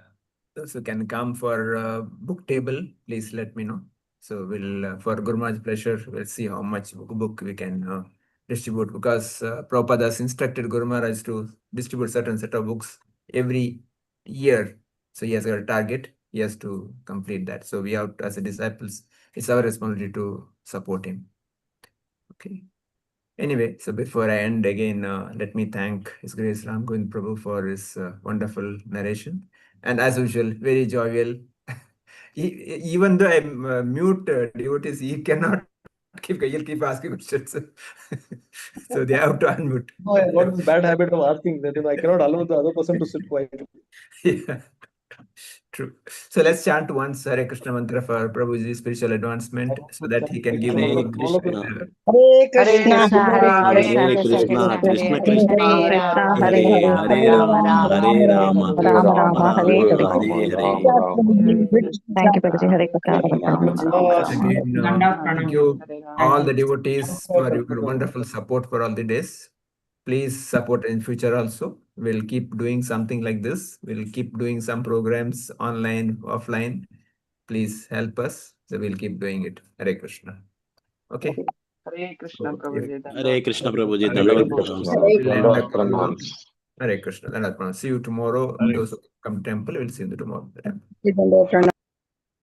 Those who can come for book table, please let me know. So we'll, for Guru Maharaj's pleasure, we'll see how much book we can distribute because Prabhupada has instructed Guru Maharaj to distribute certain set of books every year. So he has got a target. He has to complete that. So we have, as a disciples, it's our responsibility to support him. Okay. Anyway, so before I end again, let me thank His Grace Ram Govind Prabhu for his wonderful narration. And as usual, very jovial. Even though I'm mute devotees, he cannot he'll keep asking questions. So they have to unmute. Oh, I got this bad habit of asking that I cannot allow the other person to sit quietly. Yeah. True. So let's chant once Hare Krishna mantra for Prabhuji's spiritual advancement so that he can give Hare more. Krishna. Hare Krishna, Hare Hare Krishna, Krishna, Krishna Hare Krishna, Hare Krishna, Rama, Hare Hare Hare, Hare Rama, Hare Rama, Rama Rama, Rama Hare Hare. Rama, Hare Hare. Thank you, Prabhuji. Hare Krishna. Once again, thank you all the devotees for your wonderful support for all the days. Please support in future also. We'll keep doing something like this. We'll keep doing some programs online, offline. Please help us. So we'll keep doing it. Hare Krishna. Okay. Hare Krishna Prabhuji. Hare Krishna Prabhuji, Hare Dandavat Krishna. Pranam. Hare Krishna. See you tomorrow. Those who come to temple, we'll see you tomorrow.